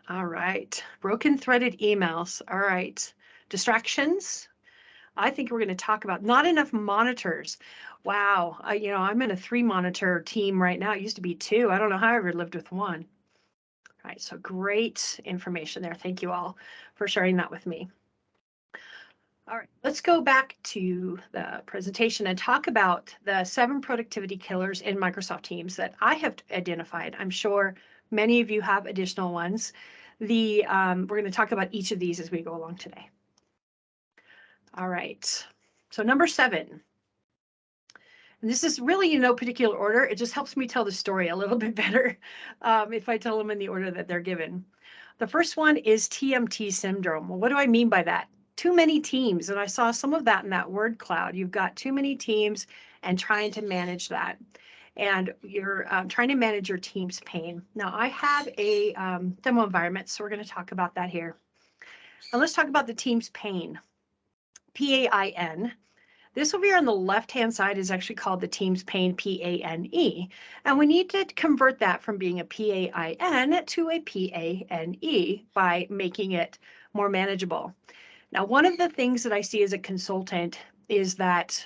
All right. Broken threaded emails. All right. Distractions. I think we're going to talk about not enough monitors. Wow. I'm in a 3-monitor team right now. It used to be 2. I don't know how I ever lived with 1. All right. So great information there. Thank you all for sharing that with me. All right, let's go back to the presentation and talk about the 7 productivity killers in Microsoft Teams that I have identified. I'm sure many of you have additional ones. We're going to talk about each of these as we go along today. All right, so number 7. And this is really in no particular order. It just helps me tell the story a little bit better if I tell them in the order that they're given. The first one is TMT syndrome. Well, what do I mean by that? Too many teams. And I saw some of that in that word cloud. You've got too many teams and trying to manage that. And you're trying to manage your team's pain. Now, I have a demo environment, so we're going to talk about that here. And let's talk about the team's pain. PAIN. This over here on the left-hand side is actually called the Teams Pain, PANE, and we need to convert that from being a PAIN to a PANE by making it more manageable. Now, one of the things that I see as a consultant is that,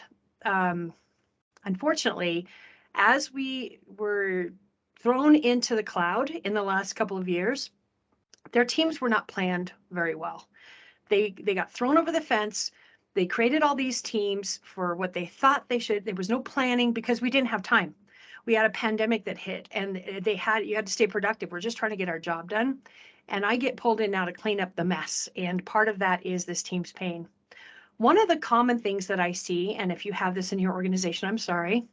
unfortunately, as we were thrown into the cloud in the last couple of years, their teams were not planned very well. They got thrown over the fence. They created all these teams for what they thought they should. There was no planning because we didn't have time. We had a pandemic that hit and you had to stay productive. We're just trying to get our job done. And I get pulled in now to clean up the mess. And part of that is this team's pain. One of the common things that I see, and if you have this in your organization, I'm sorry,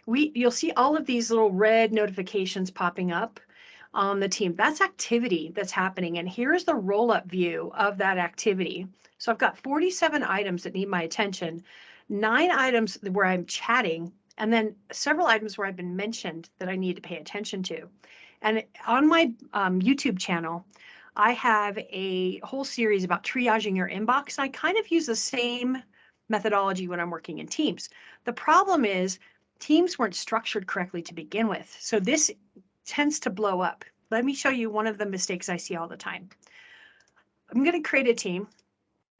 you'll see all of these little red notifications popping up on the team. That's activity that's happening. And here's the roll-up view of that activity. So I've got 47 items that need my attention, 9 items where I'm chatting, and then several items where I've been mentioned that I need to pay attention to. And on my YouTube channel, I have a whole series about triaging your inbox. And I kind of use the same methodology when I'm working in Teams. The problem is Teams weren't structured correctly to begin with. So this tends to blow up. Let me show you one of the mistakes I see all the time. I'm going to create a team.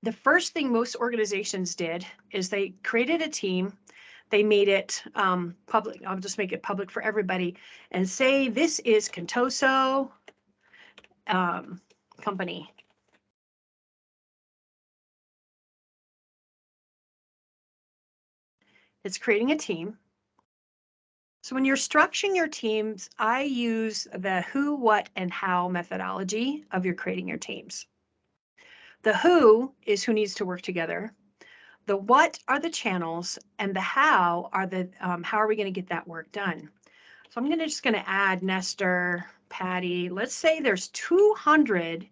The first thing most organizations did is they created a team. They made it public. I'll just make it public for everybody and say this is Contoso company. It's creating a team. So when you're structuring your teams, I use the who, what, and how methodology of your creating your teams. The who is who needs to work together. The what are the channels, and the how are the how are we going to get that work done? So I'm just going to add Nestor, Patty. Let's say there's 200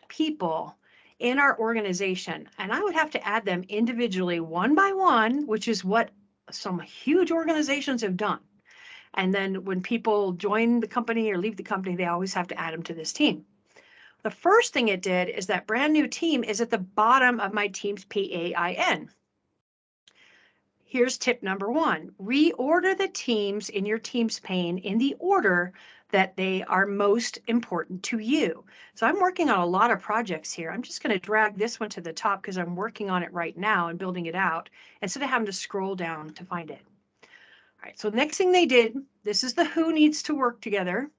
people in our organization, and I would have to add them individually one by one, which is what some huge organizations have done. And then when people join the company or leave the company, they always have to add them to this team. The first thing it did is that brand new team is at the bottom of my team's PAIN. Here's tip number 1. Reorder the teams in your team's pane in the order that they are most important to you. So I'm working on a lot of projects here. I'm just going to drag this one to the top because I'm working on it right now and building it out instead of having to scroll down to find it. All right, so next thing they did, this is the who needs to work together.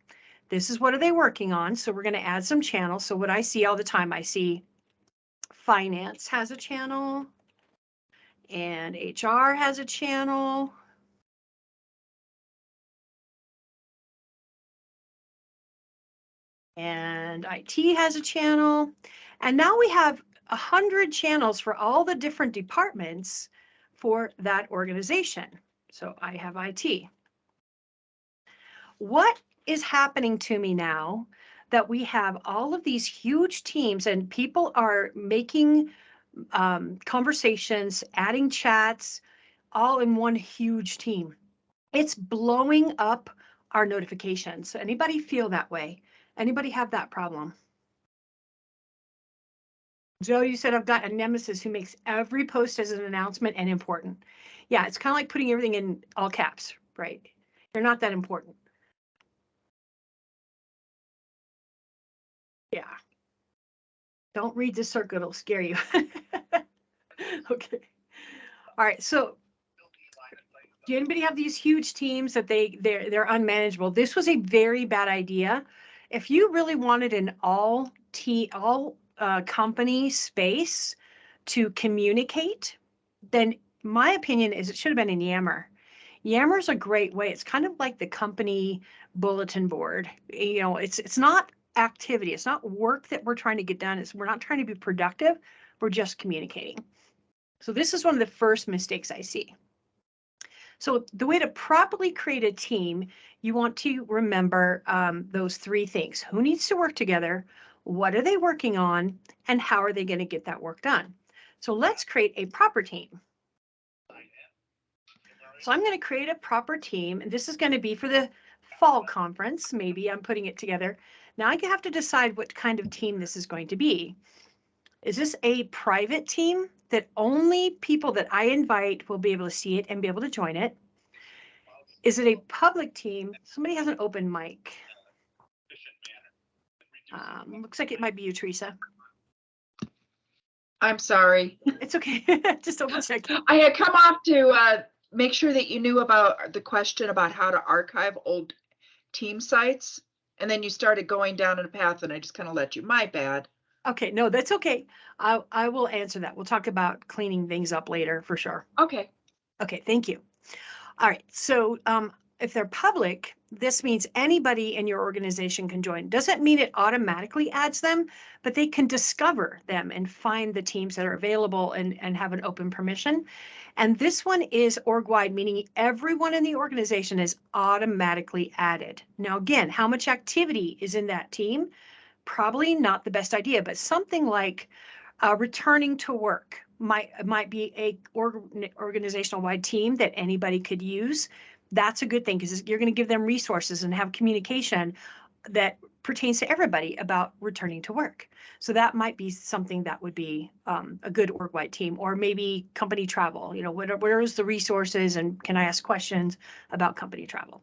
This is what are they working on. So we're going to add some channels. So what I see all the time, I see finance has a channel and HR has a channel. And IT has a channel. And now we have 100 channels for all the different departments for that organization. So I have IT. What is happening to me now that we have all of these huge teams and people are making conversations, adding chats, all in one huge team? It's blowing up our notifications. Anybody feel that way? Anybody have that problem? Joe, you said I've got a nemesis who makes every post as an announcement and important. Yeah, it's kind of like putting everything in all caps, right? They're not that important. Don't read the circle, it'll scare you. Okay. All right, so do anybody have these huge teams that they're unmanageable? This was a very bad idea. If you really wanted an all company space to communicate, then my opinion is it should have been in Yammer. Yammer's a great way. It's kind of like the company bulletin board. You know, it's not activity. It's not work that we're trying to get done. We're not trying to be productive. We're just communicating. So this is one of the first mistakes I see. So the way to properly create a team, you want to remember those three things. Who needs to work together? What are they working on? And how are they going to get that work done? So let's create a proper team. So I'm going to create a proper team. And this is going to be for the fall conference. Maybe I'm putting it together. Now I have to decide what kind of team this is going to be. Is this a private team that only people that I invite will be able to see it and be able to join it? Is it a public team? Somebody has an open mic. Looks like it might be you, Teresa. I'm sorry. It's okay. Just double checking. I had come off to make sure that you knew about the question about how to archive old team sites. And then you started going down a path and I just kind of let you. My bad. Okay, no, that's okay. I will answer that. We'll talk about cleaning things up later for sure. Okay. Okay, thank you. All right, so if they're public, this means anybody in your organization can join. Doesn't mean it automatically adds them, but they can discover them and find the teams that are available and have an open permission. And this one is org-wide, meaning everyone in the organization is automatically added. Now, again, how much activity is in that team? Probably not the best idea, but something like returning to work might be a organizational wide team that anybody could use. That's a good thing because you're going to give them resources and have communication that pertains to everybody about returning to work. So that might be something that would be a good org-wide team, or maybe company travel. You know, where is the resources and can I ask questions about company travel?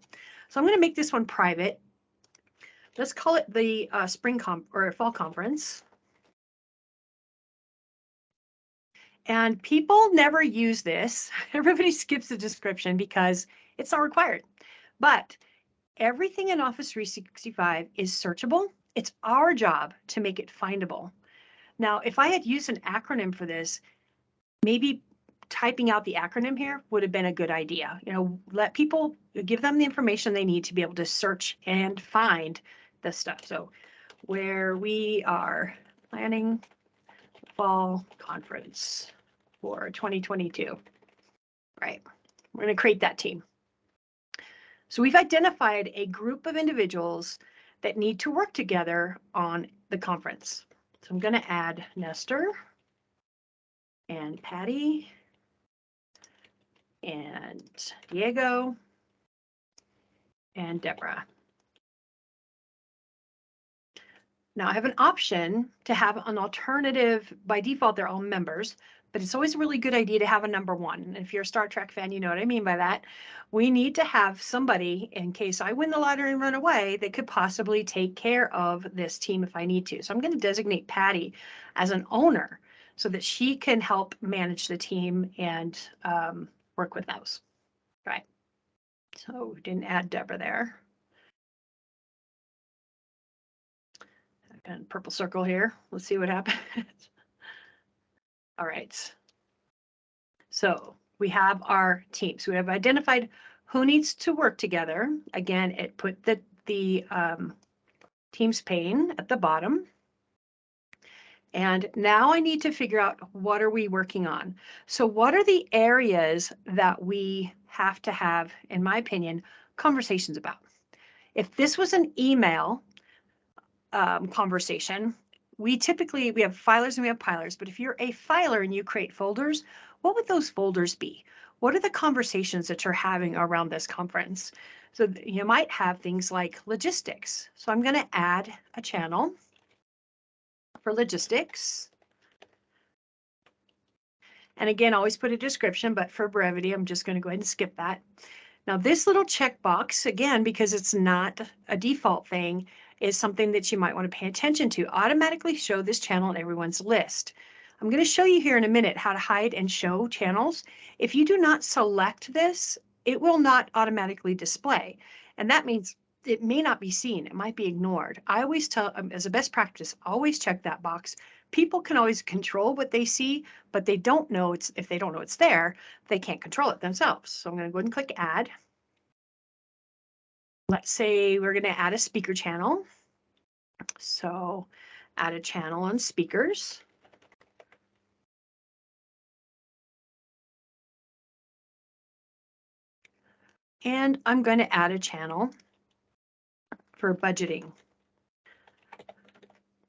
So I'm going to make this one private. Let's call it the fall conference. And people never use this. Everybody skips the description because it's not required. But everything in Office 365 is searchable. It's our job to make it findable. Now, if I had used an acronym for this, maybe typing out the acronym here would have been a good idea. You know, let people, give them the information they need to be able to search and find the stuff. So where we are planning fall conference for 2022, right? We're going to create that team. So we've identified a group of individuals that need to work together on the conference. So I'm going to add Nestor and Patty and Diego and Deborah. Now I have an option to have an alternative. By default, they're all members, but it's always a really good idea to have a number one. And if you're a Star Trek fan, you know what I mean by that. We need to have somebody, in case I win the lottery and run away, that could possibly take care of this team if I need to. So I'm going to designate Patty as an owner so that she can help manage the team and work with those. Right. So we didn't add Deborah there. And purple circle here. Let's see what happens. All right. So we have our teams. We have identified who needs to work together. Again, it put the teams pane at the bottom. And now I need to figure out what are we working on. So what are the areas that we have to have, in my opinion, conversations about? If this was an email conversation, we have filers and we have pilers, but if you're a filer and you create folders, what would those folders be? What are the conversations that you're having around this conference? So you might have things like logistics. So I'm going to add a channel for logistics. And again, always put a description, but for brevity, I'm just going to go ahead and skip that. Now this little checkbox, again, because it's not a default thing, is something that you might want to pay attention to. Automatically show this channel in everyone's list. I'm going to show you here in a minute how to hide and show channels. If you do not select this, it will not automatically display. And that means it may not be seen. It might be ignored. I always tell, as a best practice, always check that box. People can always control what they see, but they don't know if they don't know it's there, they can't control it themselves. So I'm going to go ahead and click add. Let's say we're going to add a speaker channel. So add a channel on speakers. And I'm going to add a channel for budgeting.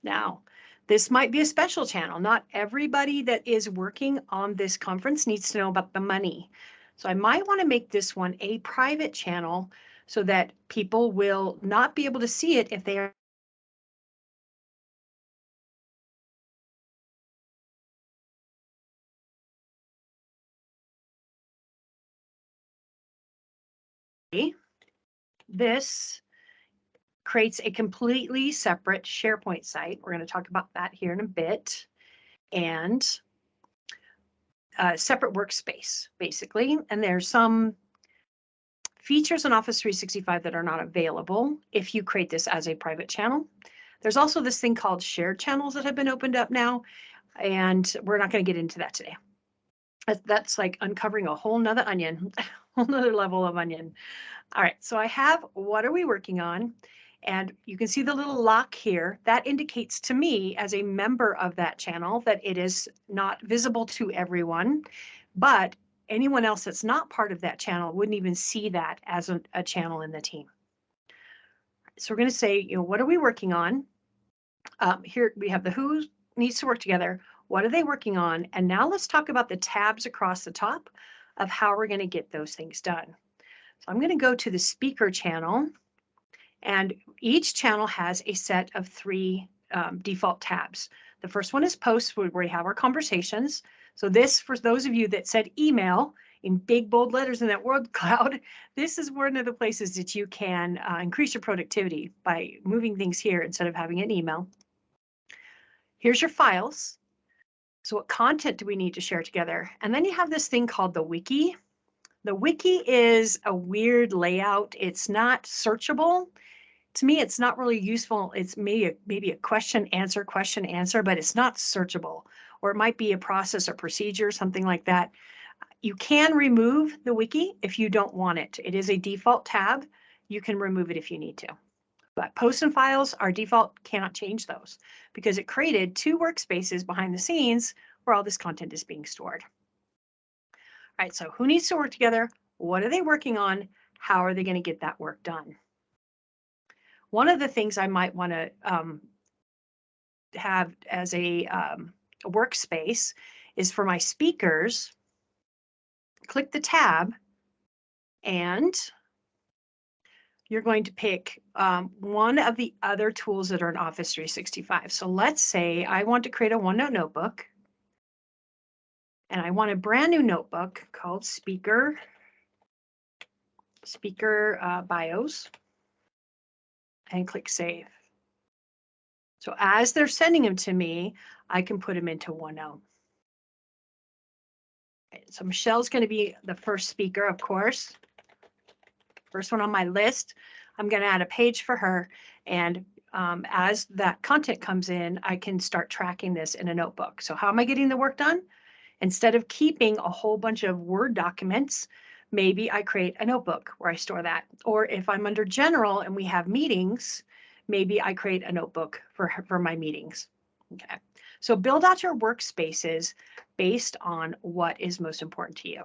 Now, this might be a special channel. Not everybody that is working on this conference needs to know about the money. So I might want to make this one a private channel so that people will not be able to see it if they are this creates a completely separate SharePoint site. We're going to talk about that here in a bit. And a separate workspace, basically. And there's some features in Office 365 that are not available if you create this as a private channel. There's also this thing called shared channels that have been opened up now, and we're not going to get into that today. That's like uncovering a whole nother onion, a whole nother level of onion. All right, so I have what are we working on? And you can see the little lock here. That indicates to me as a member of that channel that it is not visible to everyone, but anyone else that's not part of that channel wouldn't even see that as a channel in the team. So we're going to say, you know, what are we working on? Here we have the who needs to work together. What are they working on? And now let's talk about the tabs across the top of how we're going to get those things done. So I'm going to go to the speaker channel, and each channel has a set of three default tabs. The first one is posts, where we have our conversations. So this, for those of you that said email in big bold letters in that word cloud, this is one of the places that you can increase your productivity by moving things here instead of having an email. Here's your files. So what content do we need to share together? And then you have this thing called the wiki. The wiki is a weird layout. It's not searchable. To me, it's not really useful. It's maybe a question, answer, but it's not searchable. Or it might be a process or procedure, something like that. You can remove the wiki if you don't want it. It is a default tab. You can remove it if you need to. But posts and files are default, cannot change those because it created two workspaces behind the scenes where all this content is being stored. All right, so who needs to work together? What are they working on? How are they going to get that work done? One of the things I might want to have as a workspace is for my speakers. Click the tab and you're going to pick one of the other tools that are in Office 365. So let's say I want to create a OneNote notebook, and I want a brand new notebook called Speaker Bios, and click Save. So as they're sending them to me, I can put them into OneNote. Okay, so Michelle's going to be the first speaker, of course. First one on my list. I'm going to add a page for her, and as that content comes in, I can start tracking this in a notebook. So how am I getting the work done? Instead of keeping a whole bunch of Word documents, maybe I create a notebook where I store that. Or if I'm under general and we have meetings, maybe I create a notebook for my meetings. Okay. So build out your workspaces based on what is most important to you.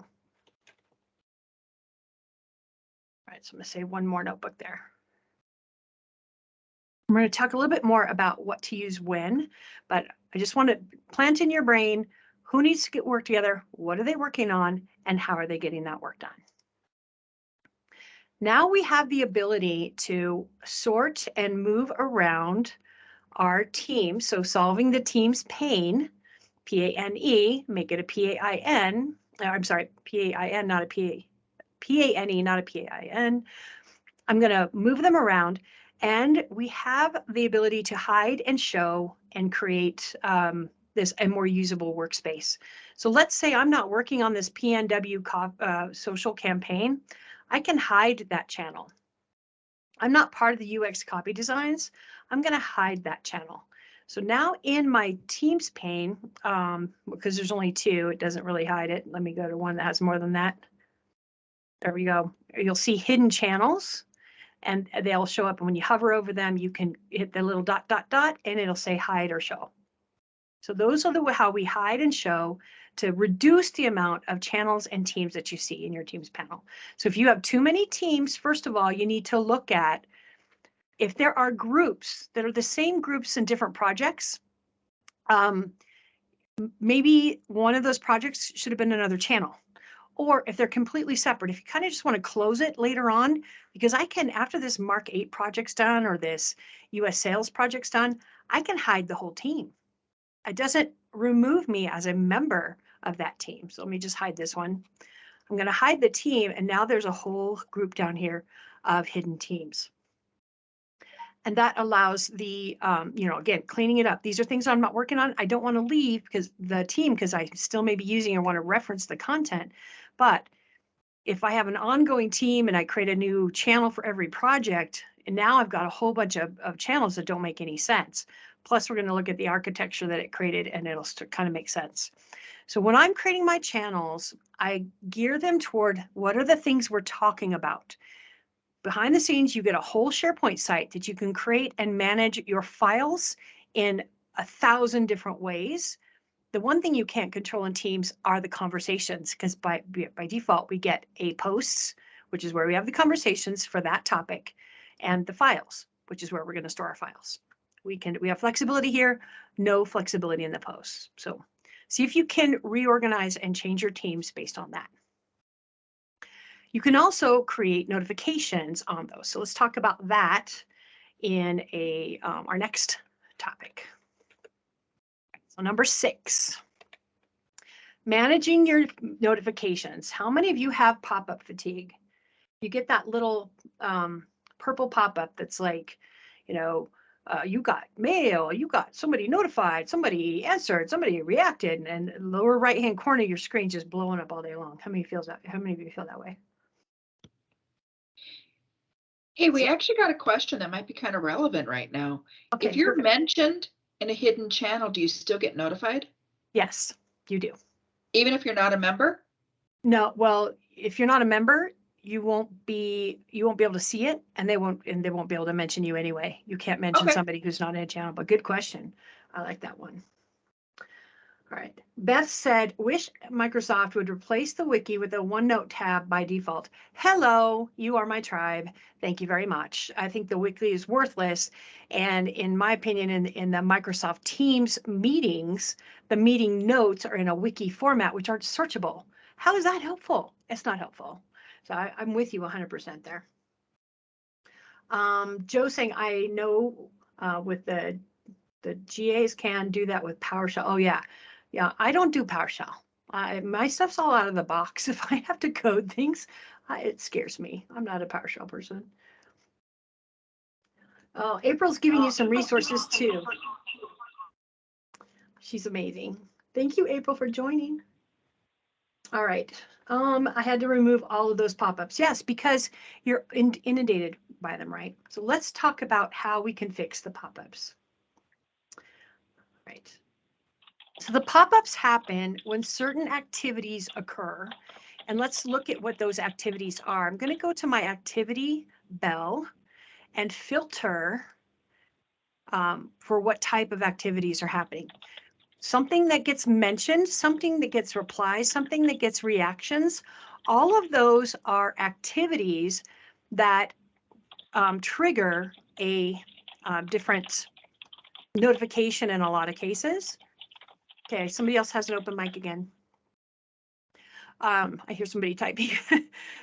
All right, so I'm going to say one more notebook there. I'm going to talk a little bit more about what to use when, but I just want to plant in your brain who needs to get work together, what are they working on, and how are they getting that work done. Now we have the ability to sort and move around our team. So solving the team's pain, P-A-N-E, make it a P-A-I-N. I'm sorry, P-A-I-N, not a P-A-N-E, not a P-A-I-N. I'm going to move them around, and we have the ability to hide and show and create this a more usable workspace. So let's say I'm not working on this PNW social campaign. I can hide that channel. I'm not part of the UX copy designs. I'm going to hide that channel. So now in my Teams pane, because there's only 2, it doesn't really hide it. Let me go to one that has more than that. There we go. You'll see hidden channels, and they'll show up. And when you hover over them, you can hit the little dot, dot, dot, and it'll say hide or show. So those are how we hide and show to reduce the amount of channels and teams that you see in your Teams panel. So if you have too many teams, first of all, you need to look at if there are groups that are the same groups in different projects. Maybe one of those projects should have been another channel. Or if they're completely separate, if you kind of just want to close it later on, because I can, after this Mark 8 project's done or this US sales project's done, I can hide the whole team. It doesn't remove me as a member of that team. So let me just hide this one. I'm going to hide the team, and now there's a whole group down here of hidden teams. And that allows the, again, cleaning it up. These are things I'm not working on. I don't want to leave because the team, because I still may be using or want to reference the content. But if I have an ongoing team and I create a new channel for every project, and now I've got a whole bunch of channels that don't make any sense. Plus, we're going to look at the architecture that it created, and it'll kind of make sense. So when I'm creating my channels, I gear them toward what are the things we're talking about. Behind the scenes, you get a whole SharePoint site that you can create and manage your files in 1,000 different ways. The one thing you can't control in Teams are the conversations, because by default, we get a posts, which is where we have the conversations for that topic, and the files, which is where we're going to store our files. We have flexibility here, no flexibility in the posts. So see if you can reorganize and change your teams based on that. You can also create notifications on those. So let's talk about that in our next topic. So number 6, managing your notifications. How many of you have pop-up fatigue? You get that little purple pop-up that's like, you got mail, you got somebody notified, somebody answered, somebody reacted, and lower right-hand corner of your screen just blowing up all day long. How many of you feel that way? Hey, we actually got a question that might be kind of relevant right now. Okay, if you're perfect. mentioned in a hidden channel, do you still get notified? Yes, you do. Even if you're not a member? No, well, if you're not a member, you won't be able to see it, and they won't be able to mention you anyway. You can't mention somebody who's not in a channel, but good question. I like that one. All right. Beth said, wish Microsoft would replace the wiki with a OneNote tab by default. Hello, you are my tribe. Thank you very much. I think the wiki is worthless. And in my opinion, in the Microsoft Teams meetings, the meeting notes are in a wiki format, which aren't searchable. How is that helpful? It's not helpful. So I'm with you 100% there. Joe saying, I know with the GAs can do that with PowerShell. Oh, yeah. Yeah, I don't do PowerShell. My stuff's all out of the box. If I have to code things, it scares me. I'm not a PowerShell person. Oh, April's giving you some resources too. She's amazing. Thank you, April, for joining. All right. I had to remove all of those pop-ups. Yes, because you're inundated by them, right? So let's talk about how we can fix the pop-ups. Right. So the pop-ups happen when certain activities occur. And let's look at what those activities are. I'm going to go to my activity bell and filter for what type of activities are happening. Something that gets mentioned, something that gets replies, something that gets reactions. All of those are activities that trigger a different notification in a lot of cases. Okay, somebody else has an open mic again. I hear somebody typing.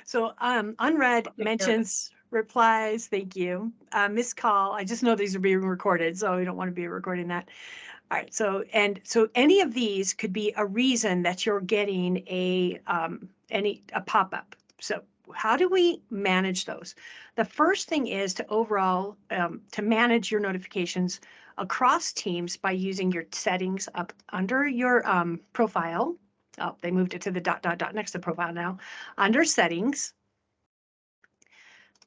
So unread mentions, replies, thank you. Missed call, I just know these are being recorded, so we don't want to be recording that. All right, so any of these could be a reason that you're getting a pop-up. So how do we manage those? The first thing is to overall, to manage your notifications across teams by using your settings up under your profile. Oh, they moved it to the ... next to profile now. Under settings,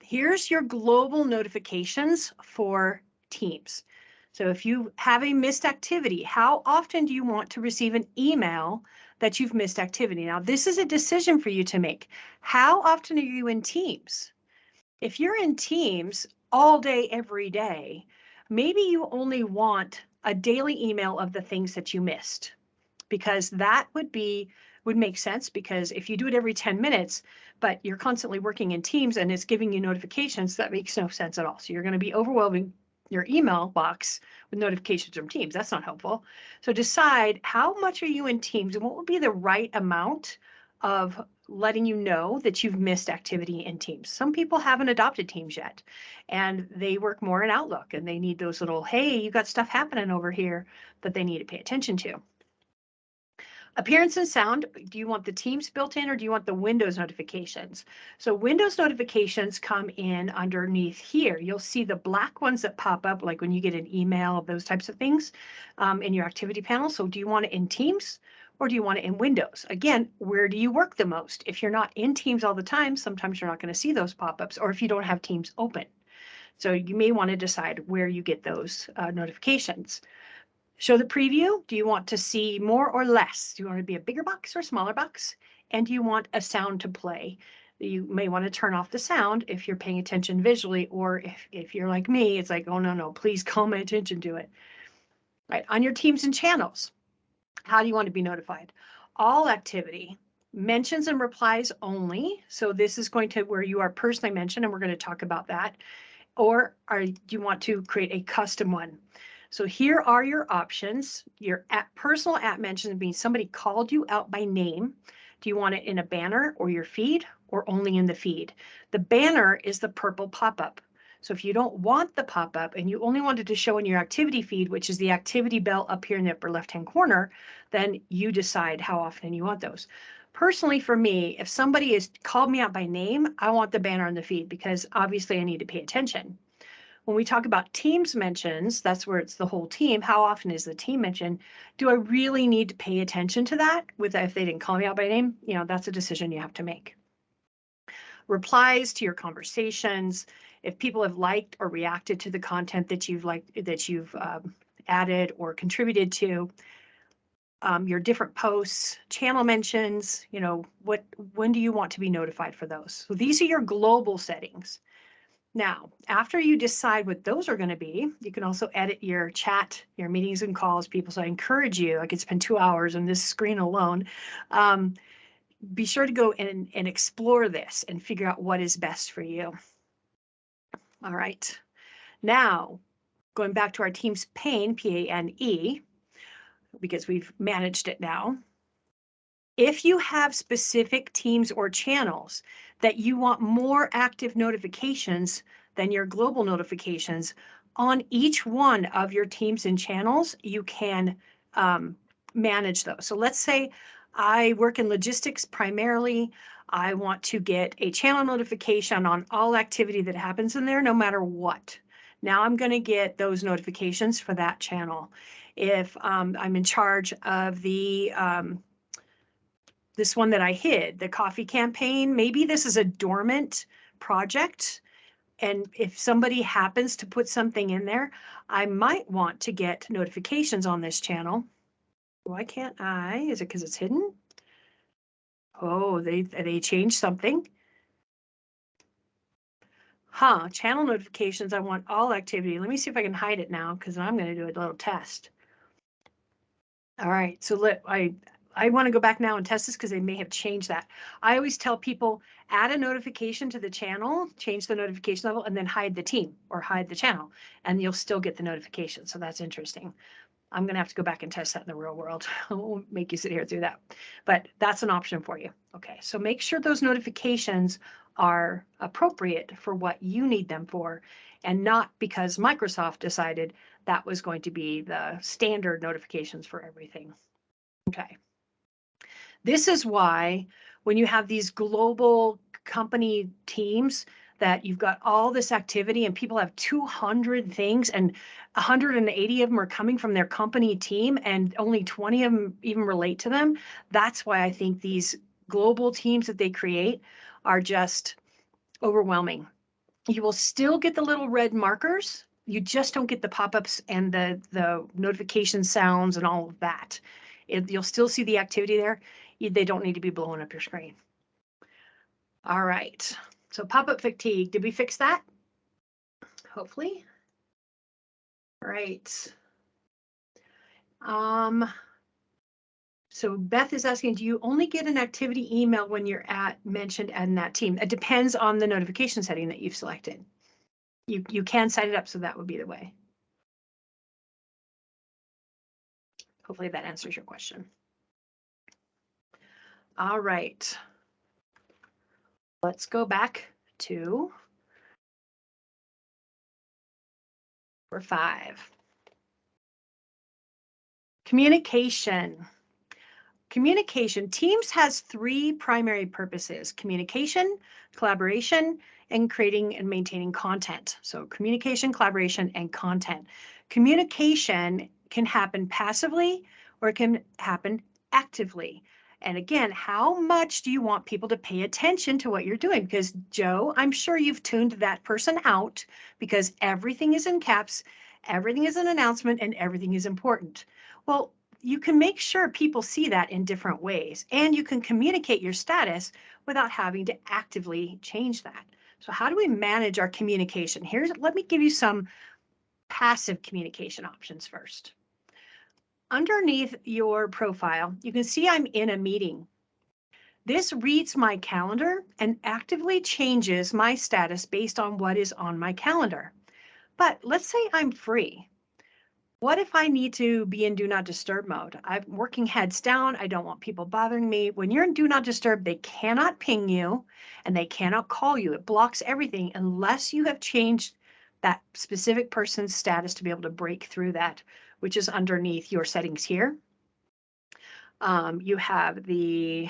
here's your global notifications for teams. So if you have a missed activity, how often do you want to receive an email that you've missed activity? Now, this is a decision for you to make. How often are you in Teams? If you're in Teams all day, every day, maybe you only want a daily email of the things that you missed, because that would make sense, because if you do it every 10 minutes, but you're constantly working in Teams and it's giving you notifications, that makes no sense at all. So you're going to be overwhelming your email box with notifications from Teams. That's not helpful. So decide how much are you in Teams and what would be the right amount of letting you know that you've missed activity in Teams. Some people haven't adopted Teams yet, and they work more in Outlook, and they need those little, hey, you got stuff happening over here that they need to pay attention to. Appearance and sound, do you want the Teams built in or do you want the Windows notifications? So Windows notifications come in underneath here. You'll see the black ones that pop up, like when you get an email, those types of things in your activity panel. So do you want it in Teams or do you want it in Windows? Again, where do you work the most? If you're not in Teams all the time, sometimes you're not going to see those pop-ups, or if you don't have Teams open. So you may want to decide where you get those notifications. Show the preview. Do you want to see more or less? Do you want to be a bigger box or a smaller box? And do you want a sound to play? You may want to turn off the sound if you're paying attention visually, or if you're like me, it's like, oh, no, please call my attention to it. Right, on your teams and channels, how do you want to be notified? All activity, mentions and replies only. So this is going to where you are personally mentioned, and we're going to talk about that. Or do you want to create a custom one? So here are your options. Your personal @ mentions means somebody called you out by name. Do you want it in a banner or your feed, or only in the feed? The banner is the purple pop-up. So if you don't want the pop-up and you only wanted to show in your activity feed, which is the activity bell up here in the upper left-hand corner, then you decide how often you want those. Personally, for me, if somebody has called me out by name, I want the banner in the feed, because obviously I need to pay attention. When we talk about Teams mentions, that's where it's the whole team. How often is the team mentioned? Do I really need to pay attention to that? If they didn't call me out by name, that's a decision you have to make. Replies to your conversations. If people have liked or reacted to the content that you've added or contributed to. Your different posts, channel mentions, when do you want to be notified for those? So these are your global settings. Now, after you decide what those are going to be, you can also edit your chat, your meetings and calls, people. So I encourage you, I could spend 2 hours on this screen alone. Be sure to go and explore this and figure out what is best for you. All right. Now, going back to our Teams pane, P-A-N-E, because we've managed it now. If you have specific teams or channels that you want more active notifications than your global notifications, on each one of your teams and channels, you can manage those. So let's say I work in logistics primarily. I want to get a channel notification on all activity that happens in there, no matter what. Now I'm going to get those notifications for that channel. If I'm in charge of the this one that I hid, the coffee campaign, maybe this is a dormant project. And if somebody happens to put something in there, I might want to get notifications on this channel. Why can't I? Is it because it's hidden? Oh, they changed something. Channel notifications, I want all activity. Let me see if I can hide it now, because I'm going to do a little test. All right, so I want to go back now and test this, because they may have changed that. I always tell people, add a notification to the channel, change the notification level, and then hide the team or hide the channel, and you'll still get the notification. So that's interesting. I'm going to have to go back and test that in the real world. I won't make you sit here through that, but that's an option for you. Okay, so make sure those notifications are appropriate for what you need them for, and not because Microsoft decided that was going to be the standard notifications for everything. Okay. This is why when you have these global company teams that you've got all this activity and people have 200 things and 180 of them are coming from their company team and only 20 of them even relate to them. That's why I think these global teams that they create are just overwhelming. You will still get the little red markers. You just don't get the pop-ups and the notification sounds and all of that. You'll still see the activity there. They don't need to be blowing up your screen. All right. So pop-up fatigue, did we fix that? Hopefully. All right. So Beth is asking, do you only get an activity email when you're mentioned in that team? It depends on the notification setting that you've selected. You can set it up so that would be the way. Hopefully that answers your question. All right. Let's go back to number 5. Communication. Communication. Teams has 3 primary purposes: communication, collaboration, and creating and maintaining content. So communication, collaboration, and content. Communication can happen passively or it can happen actively. And again, how much do you want people to pay attention to what you're doing? Because Joe, I'm sure you've tuned that person out because everything is in caps, everything is an announcement, and everything is important. Well, you can make sure people see that in different ways, and you can communicate your status without having to actively change that. So how do we manage our communication? Let me give you some passive communication options first. Underneath your profile, you can see I'm in a meeting. This reads my calendar and actively changes my status based on what is on my calendar. But let's say I'm free. What if I need to be in do not disturb mode? I'm working heads down. I don't want people bothering me. When you're in do not disturb, they cannot ping you and they cannot call you. It blocks everything unless you have changed that specific person's status to be able to break through that, which is underneath your settings here. You have the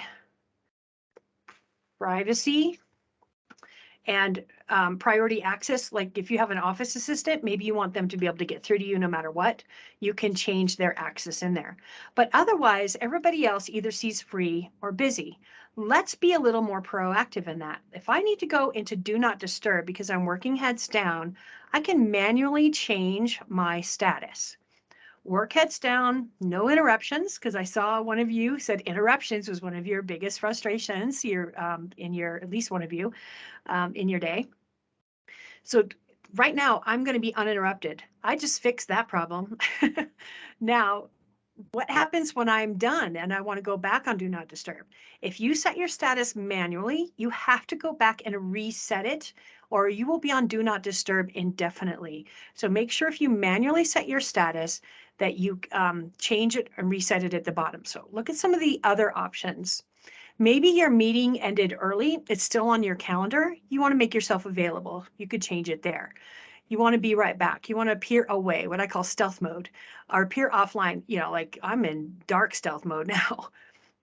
privacy and priority access. Like if you have an office assistant, maybe you want them to be able to get through to you no matter what, you can change their access in there. But otherwise, everybody else either sees free or busy. Let's be a little more proactive in that. If I need to go into do not disturb because I'm working heads down, I can manually change my status. Work heads down, no interruptions, because I saw one of you said interruptions was one of your biggest frustrations at least one of you in your day. So right now I'm going to be uninterrupted. I just fixed that problem. Now, what happens when I'm done and I want to go back on do not disturb? If you set your status manually, you have to go back and reset it, or you will be on do not disturb indefinitely. So make sure if you manually set your status that you change it and reset it at the bottom. So look at some of the other options. Maybe your meeting ended early. It's still on your calendar. You want to make yourself available. You could change it there. You want to be right back. You want to appear away, what I call stealth mode, or appear offline. Like I'm in dark stealth mode now.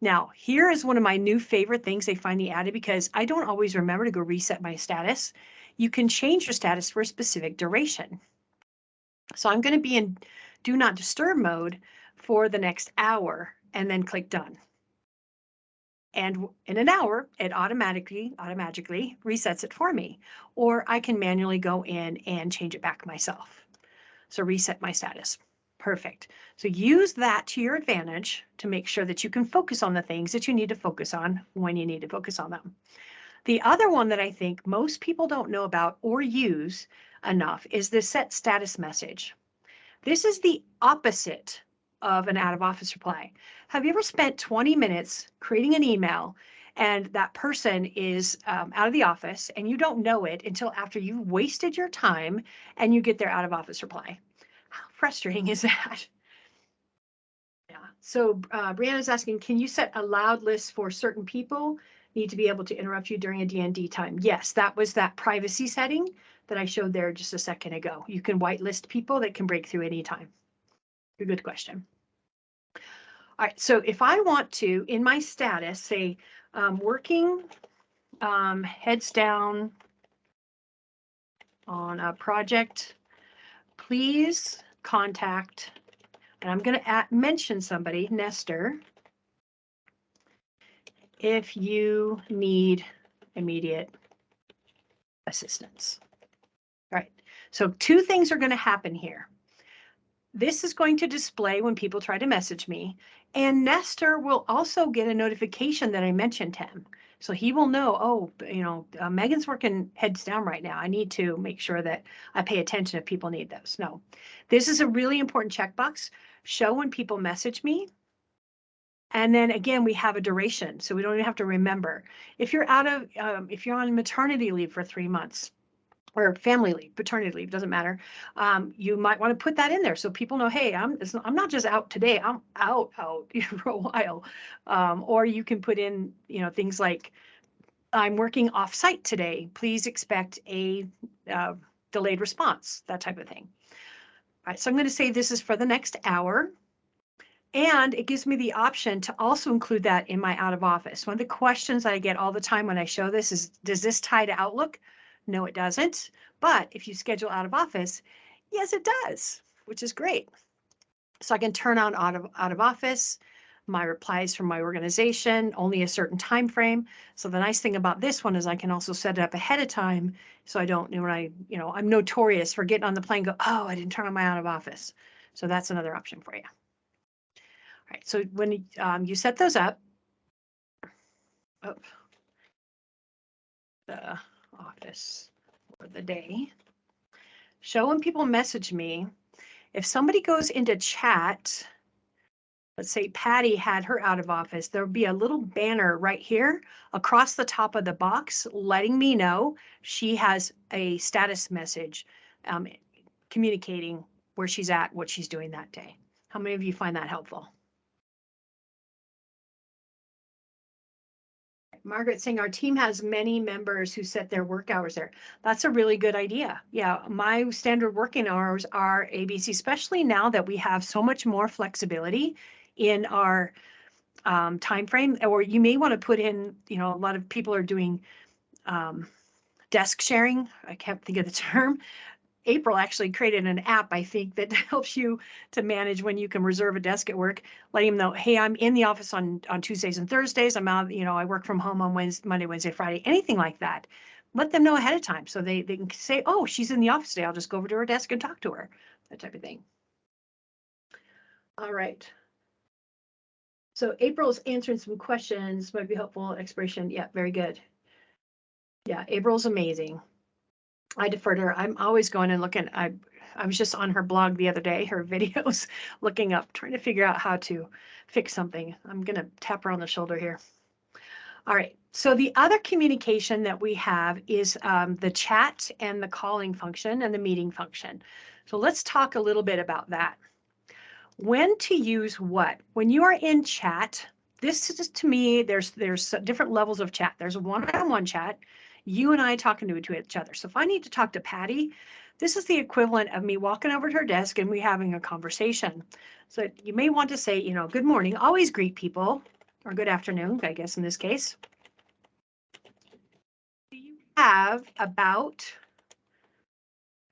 Now, here is one of my new favorite things they finally added because I don't always remember to go reset my status. You can change your status for a specific duration. So I'm going to be in do not disturb mode for the next hour and then click done. And in an hour, it automatically resets it for me. Or I can manually go in and change it back myself. So reset my status. Perfect. So use that to your advantage to make sure that you can focus on the things that you need to focus on when you need to focus on them. The other one that I think most people don't know about or use enough is the set status message. This is the opposite of an out of office reply. Have you ever spent 20 minutes creating an email and that person is out of the office and you don't know it until after you've wasted your time and you get their out of office reply? How frustrating is that? Yeah. So Brianna's asking, can you set a loud list for certain people need to be able to interrupt you during a D&D time? Yes, that was that privacy setting that I showed there just a second ago. You can whitelist people that can break through anytime. A good question. All right, so if I want to, in my status, say working heads down on a project, please contact, and I'm going to mention somebody, Nestor, if you need immediate assistance. All right, so two things are going to happen here. This is going to display when people try to message me, and Nestor will also get a notification that I mentioned him. So he will know, oh, you know, Megan's working heads down right now. I need to make sure that I pay attention if people need those. No, this is a really important checkbox. Show when people message me. And then again, we have a duration, so we don't even have to remember. If you're if you're on maternity leave for 3 months, or family leave, paternity leave, doesn't matter. You might want to put that in there so people know, hey, I'm not just out today, I'm out for a while. Or you can put in, you know, things like, I'm working off site today. Please expect a delayed response, that type of thing. All right, so I'm going to say this is for the next hour. And it gives me the option to also include that in my out of office. One of the questions I get all the time when I show this is, does this tie to Outlook? No, it doesn't. But if you schedule out of office, yes, it does, which is great. So I can turn on out of office, my replies from my organization, only a certain time frame. So the nice thing about this one is I can also set it up ahead of time. So I don't, I'm notorious for getting on the plane, go, oh, I didn't turn on my out of office. So that's another option for you. All right, so when you set those up, the office for the day, show when people message me. If somebody goes into chat, let's say Patty had her out of office, there'll be a little banner right here across the top of the box letting me know she has a status message communicating where she's at, what she's doing that day. How many of you find that helpful? Margaret saying our team has many members who set their work hours there. That's a really good idea. Yeah, my standard working hours are ABC, especially now that we have so much more flexibility in our time frame. Or you may want to put in, you know, a lot of people are doing desk sharing. I can't think of the term. April actually created an app, I think, that helps you to manage when you can reserve a desk at work, letting them know, hey, I'm in the office on Tuesdays and Thursdays. I'm out, you know, I work from home on Monday, Wednesday, Friday, anything like that. Let them know ahead of time so they can say, oh, she's in the office today. I'll just go over to her desk and talk to her, that type of thing. All right. So April's answering some questions, might be helpful. Expiration. Yeah, very good. Yeah, April's amazing. I defer to her. I'm always going and looking. I was just on her blog the other day, her videos, looking up, trying to figure out how to fix something. I'm going to tap her on the shoulder here. All right. So the other communication that we have is the chat and the calling function and the meeting function. So let's talk a little bit about that. When to use what? When you are in chat, this is, to me, there's different levels of chat. There's a one-on-one chat, you and I talking to each other. So if I need to talk to Patty, this is the equivalent of me walking over to her desk and we having a conversation. So you may want to say, you know, good morning, always greet people, or good afternoon, I guess in this case. Do you have about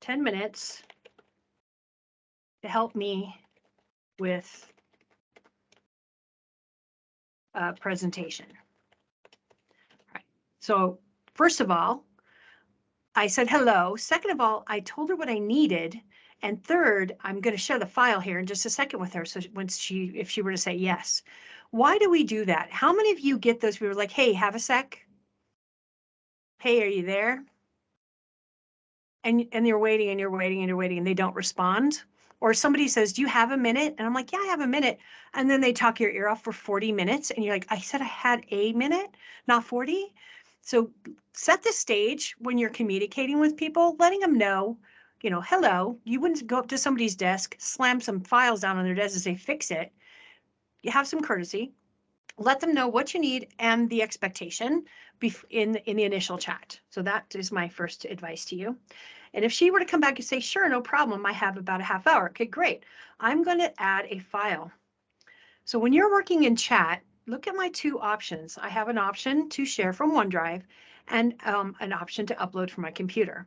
10 minutes to help me with a presentation? All right. So first of all, I said hello. Second of all, I told her what I needed. And third, I'm going to share the file here in just a second with her. So if she were to say yes. Why do we do that? How many of you get those people like, hey, have a sec? Hey, are you there? And you're waiting and you're waiting and you're waiting and they don't respond. Or somebody says, do you have a minute? And I'm like, yeah, I have a minute. And then they talk your ear off for 40 minutes. And you're like, I said I had a minute, not 40. So set the stage when you're communicating with people, letting them know, you know, hello, you wouldn't go up to somebody's desk, slam some files down on their desk and say, fix it. You have some courtesy. Let them know what you need and the expectation in the initial chat. So that is my first advice to you. And if she were to come back and say, sure, no problem, I have about a half hour. Okay, great. I'm going to add a file. So when you're working in chat, look at my two options. I have an option to share from OneDrive, and an option to upload from my computer.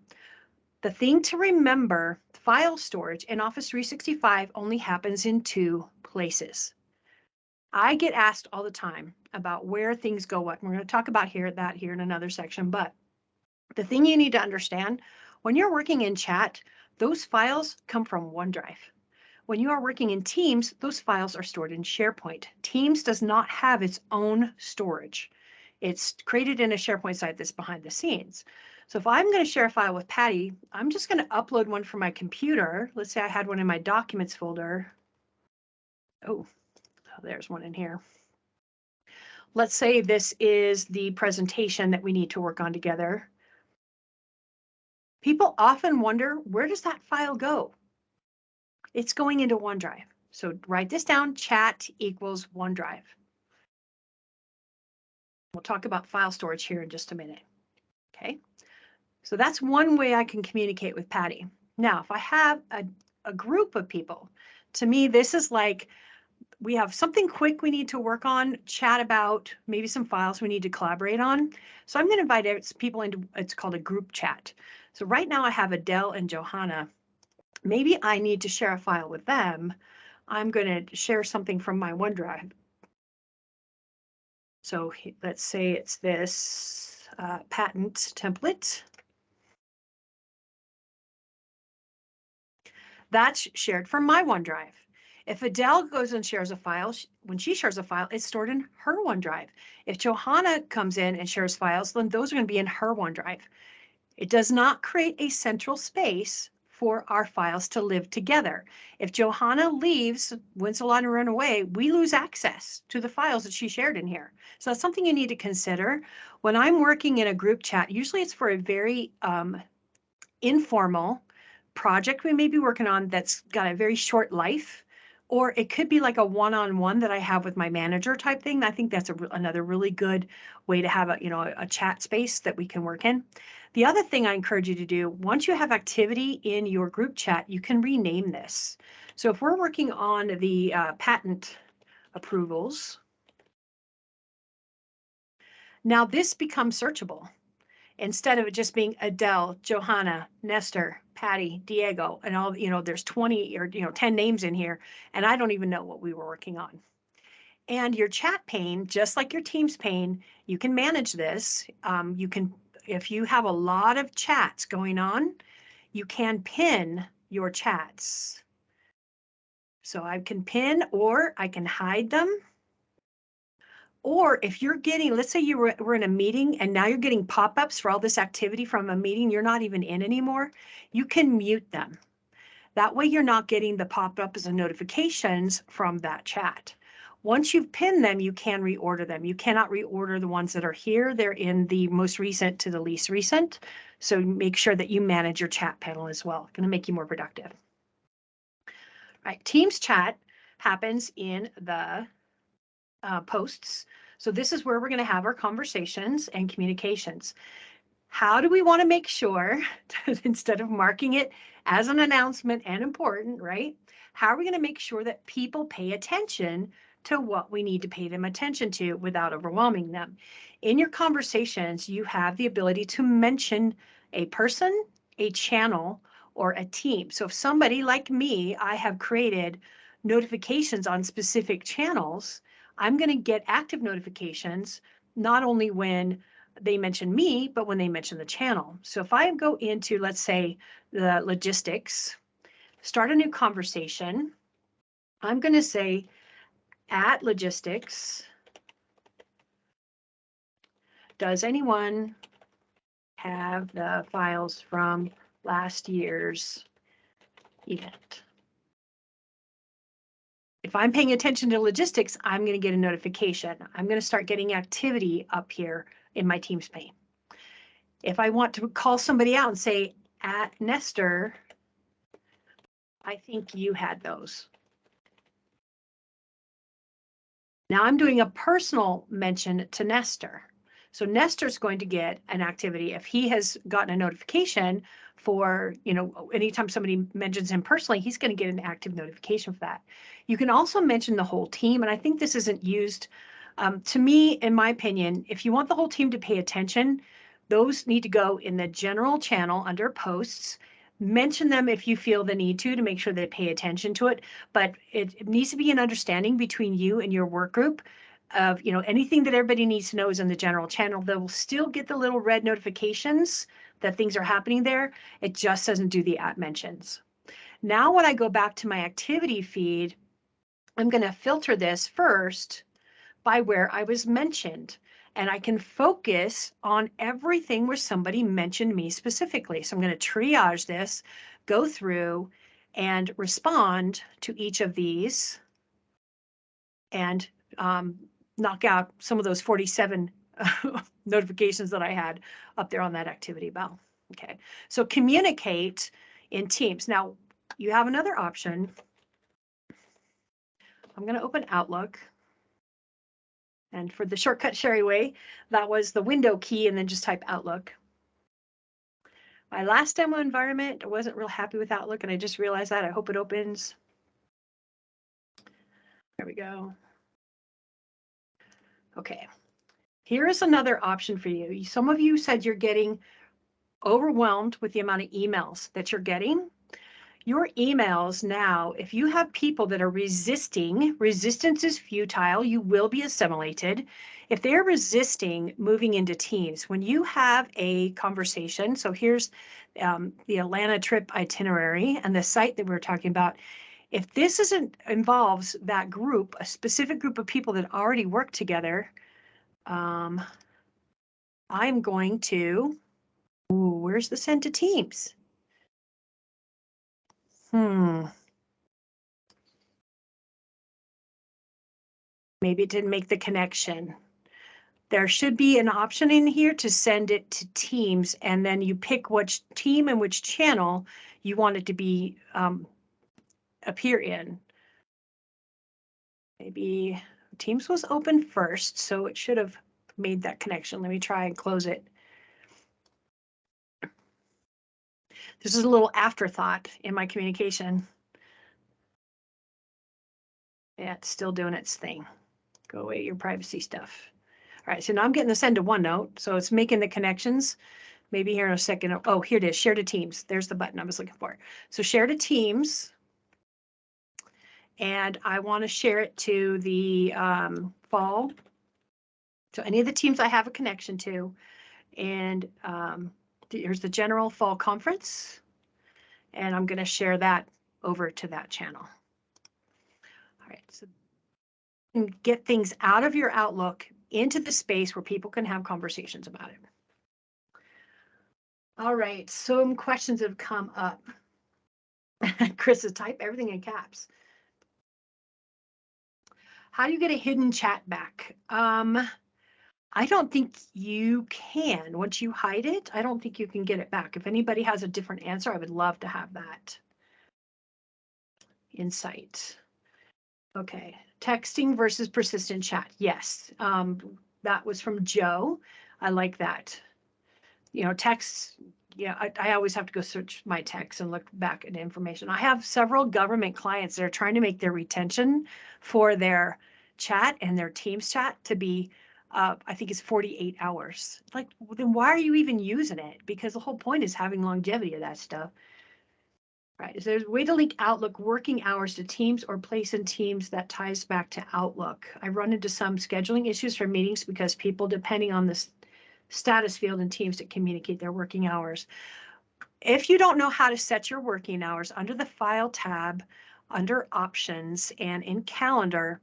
The thing to remember, file storage in Office 365 only happens in two places. I get asked all the time about where things go what. We're going to talk about that here in another section, but the thing you need to understand, when you're working in chat, those files come from OneDrive. When you are working in Teams, those files are stored in SharePoint. Teams does not have its own storage. It's created in a SharePoint site that's behind the scenes. So if I'm going to share a file with Patty, I'm just going to upload one from my computer. Let's say I had one in my documents folder. Oh, there's one in here. Let's say this is the presentation that we need to work on together. People often wonder, where does that file go? It's going into OneDrive. So write this down, chat equals OneDrive. We'll talk about file storage here in just a minute. Okay, so that's one way I can communicate with Patty. Now, if I have a group of people, to me, this is like we have something quick we need to work on, chat about, maybe some files we need to collaborate on. So I'm going to invite people into, it's called a group chat. So right now I have Adele and Johanna. Maybe I need to share a file with them. I'm going to share something from my OneDrive. So let's say it's this patent template. That's shared from my OneDrive. If Adele goes and shares a file, when she shares a file, it's stored in her OneDrive. If Johanna comes in and shares files, then those are going to be in her OneDrive. It does not create a central space for our files to live together. If Johanna leaves, wins a lot and run away, we lose access to the files that she shared in here. So that's something you need to consider. When I'm working in a group chat, usually it's for a very informal project we may be working on that's got a very short life, or it could be like a one-on-one that I have with my manager type thing. I think that's another really good way to have a chat space that we can work in. The other thing I encourage you to do, once you have activity in your group chat, you can rename this. So if we're working on the patent approvals, now this becomes searchable. Instead of it just being Adele, Johanna, Nestor, Patty, Diego, and all, there's 20 or 10 names in here, and I don't even know what we were working on. And your chat pane, just like your Teams pane, you can manage this. You can, if you have a lot of chats going on, you can pin your chats. So I can pin or I can hide them. Or if you're getting, let's say we're in a meeting and now you're getting pop-ups for all this activity from a meeting you're not even in anymore, you can mute them. That way you're not getting the pop-ups and notifications from that chat. Once you've pinned them, you can reorder them. You cannot reorder the ones that are here. They're in the most recent to the least recent. So make sure that you manage your chat panel as well. Going to make you more productive. All right, Teams chat happens in the posts. So this is where we're going to have our conversations and communications. How do we want to make sure that instead of marking it as an announcement and important, right? How are we going to make sure that people pay attention to what we need to pay them attention to without overwhelming them? In your conversations, you have the ability to mention a person, a channel, or a team. So if somebody like me, I have created notifications on specific channels, I'm going to get active notifications, not only when they mention me, but when they mention the channel. So if I go into, let's say, the logistics, start a new conversation, I'm going to say at logistics, does anyone have the files from last year's event? If I'm paying attention to logistics, I'm going to get a notification. I'm going to start getting activity up here in my Teams pane. If I want to call somebody out and say, at Nestor, I think you had those. Now I'm doing a personal mention to Nestor. So Nestor's going to get an activity if he has gotten a notification for, anytime somebody mentions him personally, he's going to get an active notification for that. You can also mention the whole team, and I think this isn't used. To me, in my opinion, if you want the whole team to pay attention, Those need to go in the general channel under posts. Mention them if you feel the need to make sure they pay attention to it. But it needs to be an understanding between you and your work group of, anything that everybody needs to know is in the general channel. They will still get the little red notifications that things are happening there. It just doesn't do the @mentions. Now, when I go back to my activity feed, I'm going to filter this first by where I was mentioned. And I can focus on everything where somebody mentioned me specifically. So I'm going to triage this, go through and respond to each of these and knock out some of those 47 notifications that I had up there on that activity bell. Okay, so communicate in Teams. Now, you have another option. I'm going to open Outlook. And for the shortcut Shari way, that was the window key and then just type Outlook. My last demo environment, I wasn't real happy with Outlook and I just realized that. I hope it opens. There we go. Okay, here is another option for you. Some of you said you're getting overwhelmed with the amount of emails that you're getting. Your emails now, if you have people that are resistance is futile, you will be assimilated. If they're resisting moving into Teams, when you have a conversation, so here's the Atlanta trip itinerary and the site that we were talking about. If this involves that group, a specific group of people that already work together, I'm going to, where's the send to Teams? Maybe it didn't make the connection. There should be an option in here to send it to Teams, and then you pick which team and which channel you want it to be appear in. Maybe Teams was open first, so it should have made that connection. Let me try and close it. This is a little afterthought in my communication. Yeah, it's still doing its thing. Go away, your privacy stuff. All right, so now I'm getting the send to OneNote, so it's making the connections. Maybe here in a second. Oh, here it is, share to Teams. There's the button I was looking for. So share to Teams. And I want to share it to the fall. So any of the teams I have a connection to. And here's the general fall conference. And I'm going to share that over to that channel. All right, so get things out of your Outlook into the space where people can have conversations about it. All right, some questions have come up. Chris has typed everything in caps. How do you get a hidden chat back? I don't think you can. Once you hide it, I don't think you can get it back. If anybody has a different answer, I would love to have that insight. Okay, texting versus persistent chat. Yes, that was from Joe. I like that. Texts, I always have to go search my texts and look back at information. I have several government clients that are trying to make their retention for their chat and their Teams chat to be, I think it's 48 hours. Like, well, then why are you even using it? Because the whole point is having longevity of that stuff. Right, is there a way to link Outlook working hours to Teams or place in Teams that ties back to Outlook? I run into some scheduling issues for meetings because people, depending on this status field in Teams, to communicate their working hours. If you don't know how to set your working hours, under the File tab, under Options, and in Calendar,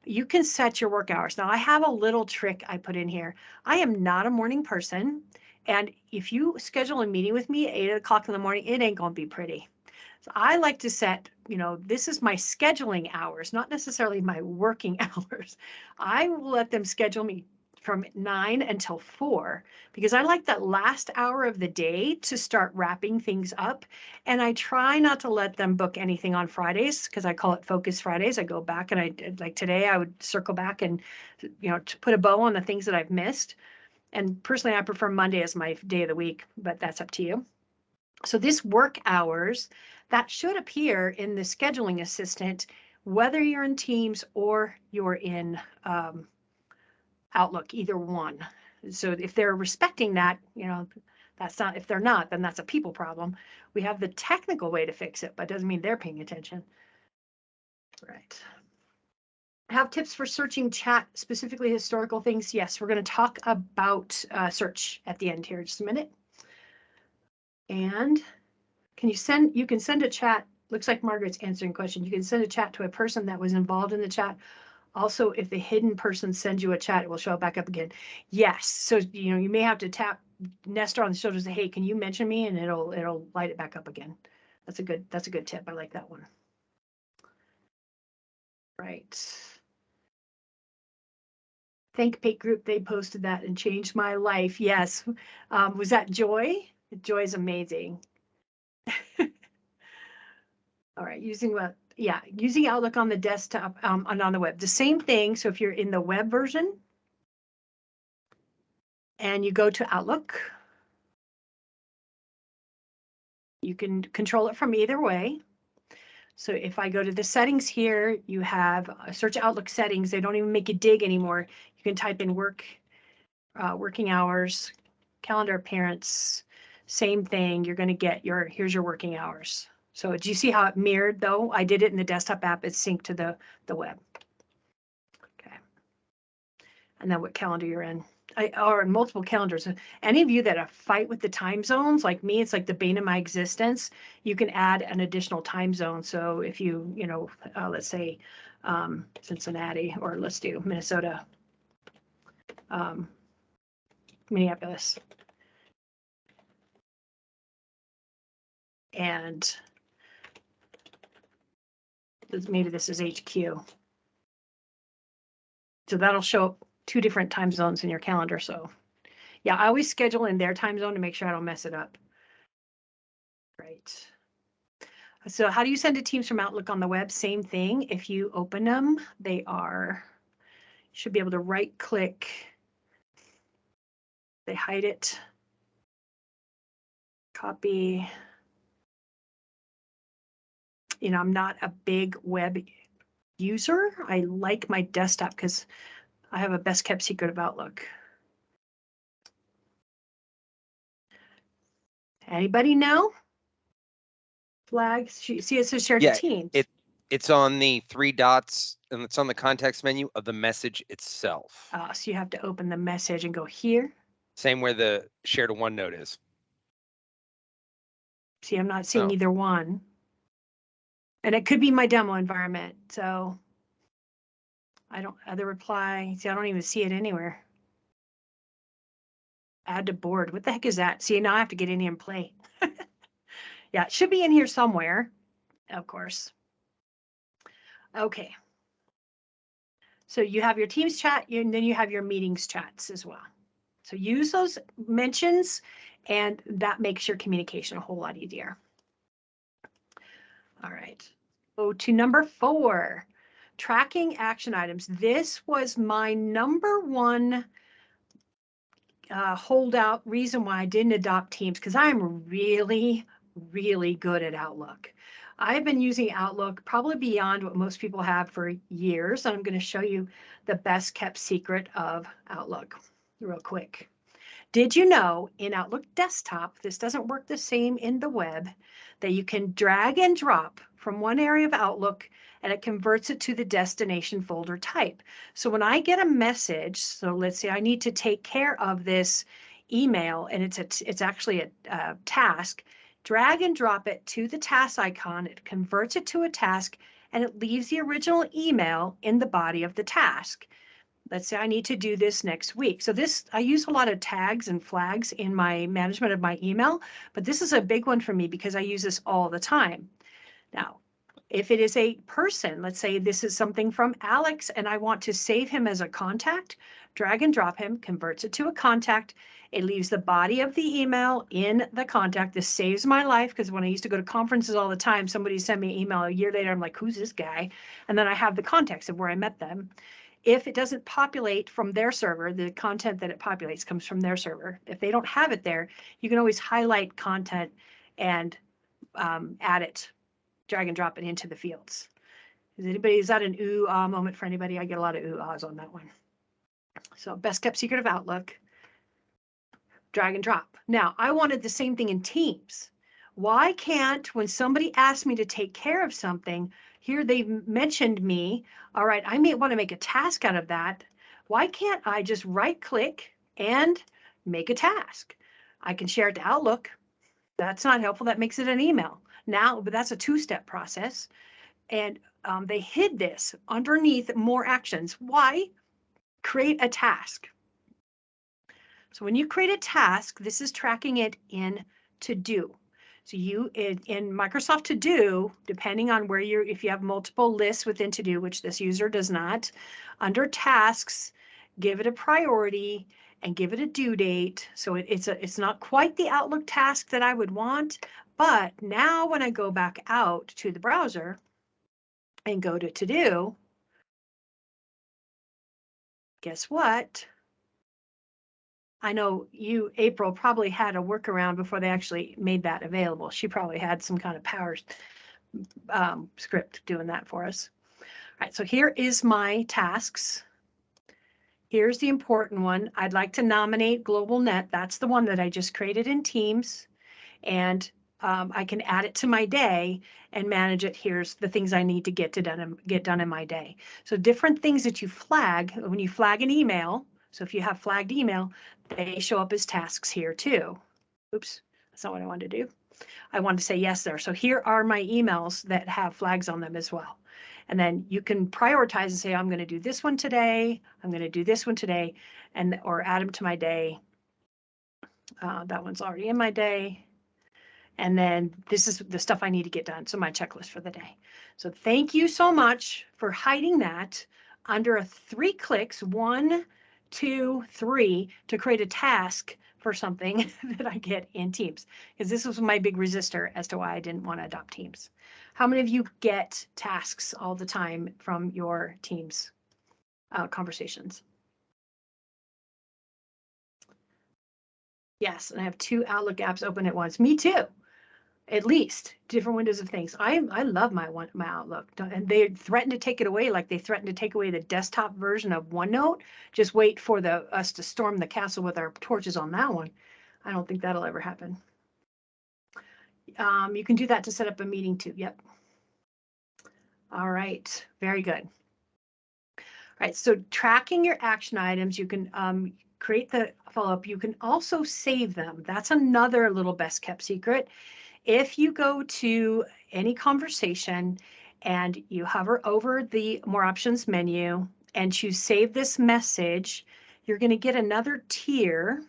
you can set your work hours. Now, I have a little trick I put in here. I am not a morning person, and if you schedule a meeting with me at 8 o'clock in the morning, it ain't going to be pretty. So I like to set, this is my scheduling hours, not necessarily my working hours. I will let them schedule me from 9 until 4, because I like that last hour of the day to start wrapping things up. And I try not to let them book anything on Fridays, because I call it Focus Fridays. I go back and like today, I would circle back and, to put a bow on the things that I've missed. And personally, I prefer Monday as my day of the week, but that's up to you. So this work hours, that should appear in the scheduling assistant, whether you're in Teams or you're in Outlook, either one. So if they're respecting that, that's not, if they're not, then that's a people problem. We have the technical way to fix it, but it doesn't mean they're paying attention. Right. Have tips for searching chat, specifically historical things. Yes, we're going to talk about search at the end here in just a minute. And you can send a chat. Looks like Margaret's answering questions. You can send a chat to a person that was involved in the chat. Also, if the hidden person sends you a chat, it will show back up again. Yes. So, you may have to tap Nestor on the shoulder and say, hey, can you mention me? And it'll light it back up again. That's a good tip. I like that one. Right. Thank Pate Group. They posted that and changed my life. Yes. Was that Joy? Joy is amazing. All right. Using Outlook on the desktop and on the web. The same thing. So if you're in the web version and you go to Outlook, you can control it from either way. So if I go to the settings here, you have search Outlook settings. They don't even make you dig anymore. You can type in working hours, calendar appearance, same thing. You're going to get here's your working hours. So do you see how it mirrored though? I did it in the desktop app. It's synced to the web. Okay. And then what calendar you're in. Or multiple calendars. Any of you that have fight with the time zones, like me, it's like the bane of my existence. You can add an additional time zone. So if let's say Cincinnati, or let's do Minnesota, Minneapolis, and maybe this is HQ. So that'll show up 2 different time zones in your calendar. So yeah, I always schedule in their time zone to make sure I don't mess it up. Right. So how do you send to Teams from Outlook on the web? Same thing. If you open them, should be able to right click. They hide it. Copy. I'm not a big web user. I like my desktop because I have a best kept secret of Outlook. Anybody know? Flags. See, it says share to Teams. It's on the 3 dots and it's on the context menu of the message itself. So you have to open the message and go here. Same where the share to OneNote is. See, I'm not seeing either one. And it could be my demo environment. So other reply. See, I don't even see it anywhere. Add to board. What the heck is that? See, now I have to get in here and play. Yeah, it should be in here somewhere, of course. Okay. So you have your Teams chat, and then you have your meetings chats as well. So use those mentions, and that makes your communication a whole lot easier. All right. Go to number 4, tracking action items. This was my number one holdout reason why I didn't adopt Teams, because I'm really, really good at Outlook. I've been using Outlook probably beyond what most people have for years. And I'm going to show you the best kept secret of Outlook real quick. Did you know in Outlook Desktop, this doesn't work the same in the web, that you can drag and drop from one area of Outlook and it converts it to the destination folder type. So when I get a message, so let's say I need to take care of this email and it's actually a task, drag and drop it to the task icon, it converts it to a task, and it leaves the original email in the body of the task. Let's say I need to do this next week. So I use a lot of tags and flags in my management of my email, but this is a big one for me because I use this all the time. Now, if it is a person, let's say this is something from Alex and I want to save him as a contact, drag and drop him, converts it to a contact. It leaves the body of the email in the contact. This saves my life because when I used to go to conferences all the time, somebody sent me an email a year later. I'm like, who's this guy? And then I have the context of where I met them. If it doesn't populate from their server, the content that it populates comes from their server. If they don't have it there, you can always highlight content and add it, drag and drop it into the fields. Is that an ooh-ah moment for anybody? I get a lot of ooh-ahs on that one. So best kept secret of Outlook. drag and drop. Now, I wanted the same thing in Teams. Why can't, when somebody asks me to take care of something, here they've mentioned me, all right, I may want to make a task out of that. Why can't I just right click and make a task? I can share it to Outlook. That's not helpful. That makes it an email. Now, but that's a two-step process. And they hid this underneath more actions. Why? Create a task. So when you create a task, this is tracking it in To Do. So you in Microsoft To Do, depending on where you're, if you have multiple lists within To Do, which this user does not, under tasks, give it a priority and give it a due date. So it's not quite the Outlook task that I would want, but now when I go back out to the browser and go to Do, guess what? I know you, April, probably had a workaround before they actually made that available. She probably had some kind of power script doing that for us. All right, so here is my tasks. Here's the important one. I'd like to nominate Global Net. That's the one that I just created in Teams. And I can add it to my day and manage it. Here's the things I need to get done in my day. So different things that you flag, when you flag an email, so if you have flagged email, they show up as tasks here too. Oops, that's not what I wanted to do. I wanted to say yes there. So here are my emails that have flags on them as well. And then you can prioritize and say, I'm going to do this one today. I'm going to do this one today, and or add them to my day. That one's already in my day. And then this is the stuff I need to get done. So my checklist for the day. So thank you so much for hiding that under 3 clicks, 1, 2, 3, to create a task for something that I get in Teams. Because this was my big resistor as to why I didn't want to adopt Teams. How many of you get tasks all the time from your Teams conversations? Yes, and I have 2 Outlook apps open at once. Me too. At least different windows of things. I love my Outlook, and they threaten to take it away, like they threatened to take away the desktop version of OneNote. Just wait for us to storm the castle with our torches on that one. I don't think that'll ever happen. You can do that to set up a meeting too. Yep. All right. Very good. All right. So tracking your action items, you can create the follow-up. You can also save them. That's another little best kept secret. If you go to any conversation and you hover over the More Options menu and choose Save This Message, you're going to get another tier.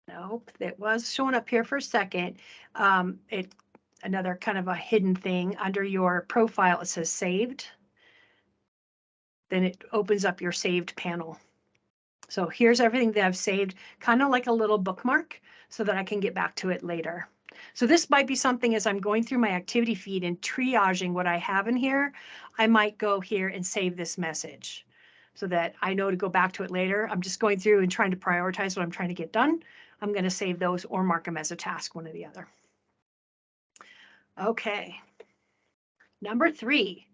Nope, it was showing up here for a second. Another kind of a hidden thing under your profile. It says Saved. Then it opens up your saved panel. So here's everything that I've saved, kind of like a little bookmark, so that I can get back to it later. So this might be something as I'm going through my activity feed and triaging what I have in here, I might go here and save this message so that I know to go back to it later. I'm just going through and trying to prioritize what I'm trying to get done. I'm going to save those or mark them as a task, one or the other. Okay. Number 3,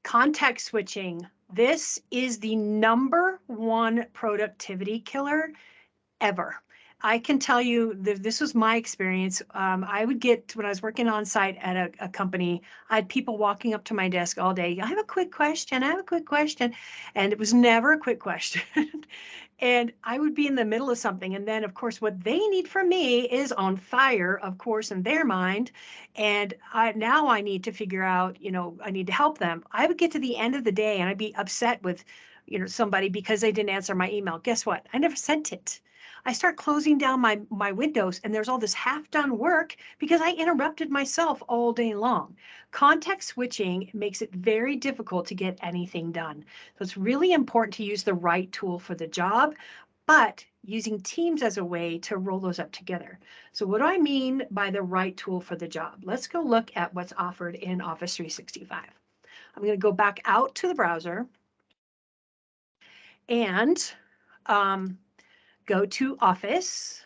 context switching. This is the #1 productivity killer ever. I can tell you that this was my experience. I would get, when I was working on site at a company, I had people walking up to my desk all day. I have a quick question. I have a quick question. And it was never a quick question. And I would be in the middle of something. And then, of course, what they need from me is on fire, of course, in their mind. And now I need to figure out, I need to help them. I would get to the end of the day and I'd be upset with, somebody because they didn't answer my email. Guess what? I never sent it. I start closing down my windows and there's all this half done work because I interrupted myself all day long. Context switching makes it very difficult to get anything done. So it's really important to use the right tool for the job, but using Teams as a way to roll those up together. So what do I mean by the right tool for the job? Let's go look at what's offered in Office 365. I'm going to go back out to the browser and go to Office.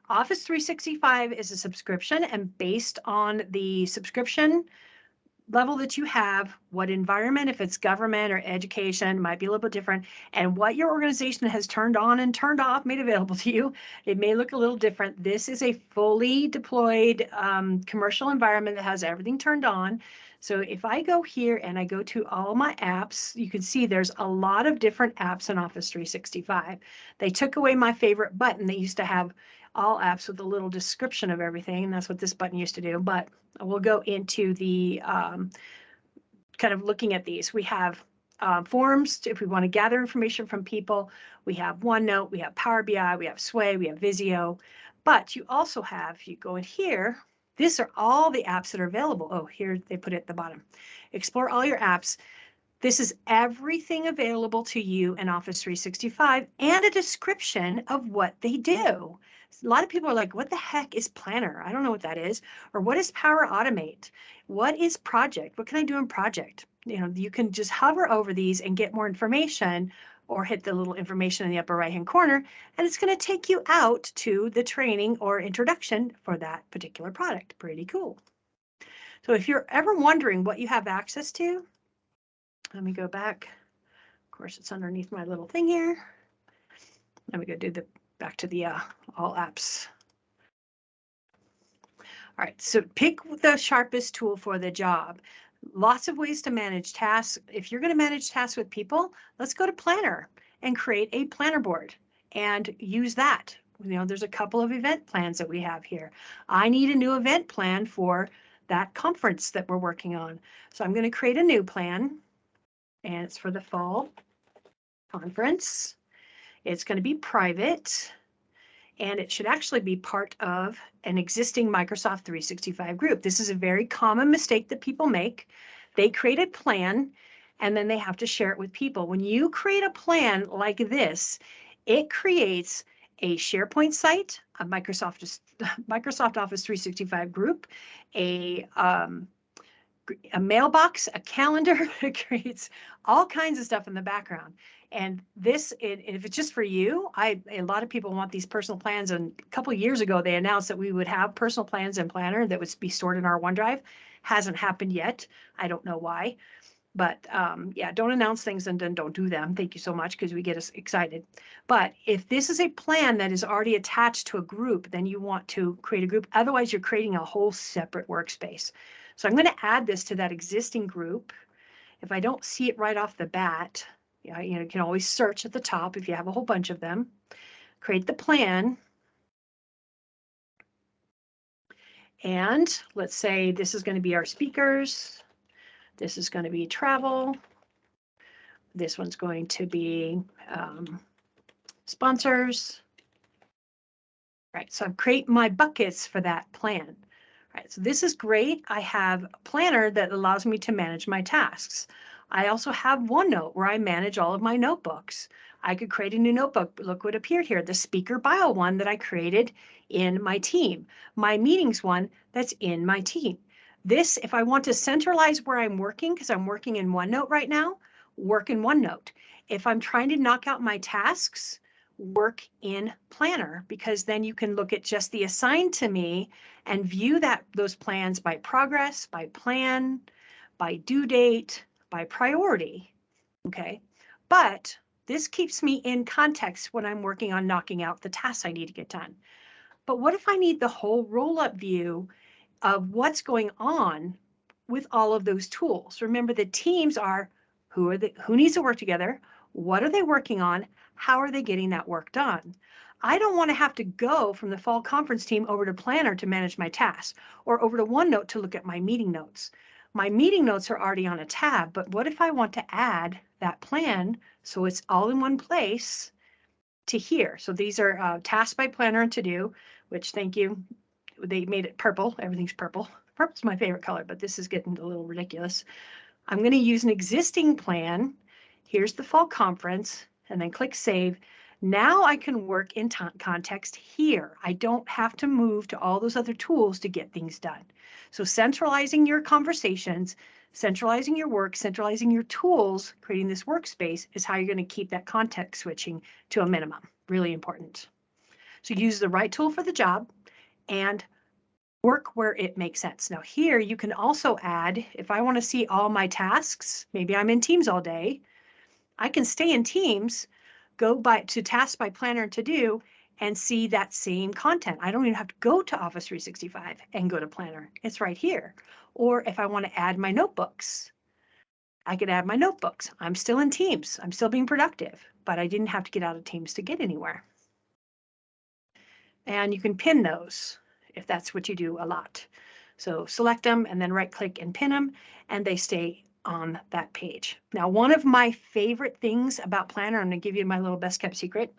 Office 365 is a subscription, and based on the subscription level that you have, what environment, if it's government or education, might be a little bit different, and what your organization has turned on and turned off, made available to you, it may look a little different. This is a fully deployed commercial environment that has everything turned on. So if I go here and I go to all my apps, you can see there's a lot of different apps in Office 365. They took away my favorite button. They used to have all apps with a little description of everything, and that's what this button used to do. But we'll go into the kind of looking at these. We have forms if we want to gather information from people. We have OneNote, we have Power BI, we have Sway, we have Visio. But you also have, if you go in here, these are all the apps that are available. Oh, here they put it at the bottom. Explore all your apps. This is everything available to you in Office 365 and a description of what they do. A lot of people are like, what the heck is Planner? I don't know what that is. Or what is Power Automate? What is Project? What can I do in Project? You know, you can just hover over these and get more information, or hit the little information in the upper right-hand corner, and it's going to take you out to the training or introduction for that particular product. Pretty cool. So if you're ever wondering what you have access to, let me go back. Of course, it's underneath my little thing here. Let me go do the back to the all apps. All right, so pick the sharpest tool for the job. Lots of ways to manage tasks. If you're going to manage tasks with people, let's go to Planner and create a planner board and use that. You know, there's a couple of event plans that we have here. I need a new event plan for that conference that we're working on. So I'm going to create a new plan, and it's for the fall conference. It's going to be private, and it should actually be part of an existing Microsoft 365 group. This is a very common mistake that people make. They create a plan, and then they have to share it with people. When you create a plan like this, it creates a SharePoint site, a Microsoft Office 365 group, a mailbox, a calendar. It creates all kinds of stuff in the background. And this, if it's just for you, a lot of people want these personal plans. And a couple of years ago, they announced that we would have personal plans in Planner that would be stored in our OneDrive. Hasn't happened yet. I don't know why. But yeah, don't announce things and then don't do them. Thank you so much, because we get us excited. But if this is a plan that is already attached to a group, then you want to create a group. Otherwise, you're creating a whole separate workspace. So I'm going to add this to that existing group. If I don't see it right off the bat, you know, you can always search at the top if you have a whole bunch of them. Create the plan. And let's say this is going to be our speakers. This is going to be travel. This one's going to be sponsors. Right, so I've created my buckets for that plan. All right, so this is great. I have a planner that allows me to manage my tasks. I also have OneNote where I manage all of my notebooks. I could create a new notebook. Look what appeared here, the speaker bio one that I created in my team. My meetings one that's in my team. This, if I want to centralize where I'm working, because I'm working in OneNote right now, work in OneNote. If I'm trying to knock out my tasks, work in Planner, because then you can look at just the assigned to me and view those plans by progress, by plan, by due date, by priority. Okay, but this keeps me in context when I'm working on knocking out the tasks I need to get done. But what if I need the whole roll-up view of what's going on with all of those tools? Remember, the teams are who needs to work together, what are they working on, how are they getting that work done? I don't want to have to go from the fall conference team over to Planner to manage my tasks, or over to OneNote to look at my meeting notes. My meeting notes are already on a tab, but what if I want to add that plan so it's all in one place to here? So these are tasks by Planner and to do, which, thank you. They made it purple. Everything's purple. Purple's my favorite color, but this is getting a little ridiculous. I'm going to use an existing plan. Here's the fall conference, and then click Save. Now I can work in context here. I don't have to move to all those other tools to get things done. So centralizing your conversations, centralizing your work, centralizing your tools, creating this workspace is how you're going to keep that context switching to a minimum. Really important. So use the right tool for the job and work where it makes sense. Now here you can also add, if I want to see all my tasks, maybe I'm in Teams all day, I can stay in Teams, go to Tasks by Planner and To Do, and see that same content. I don't even have to go to Office 365 and go to Planner. It's right here. Or if I want to add my notebooks, I could add my notebooks. I'm still in Teams. I'm still being productive, but I didn't have to get out of Teams to get anywhere. And you can pin those if that's what you do a lot. So select them and then right click and pin them, and they stay on that page. Now, one of my favorite things about Planner, I'm going to give you my little best kept secret.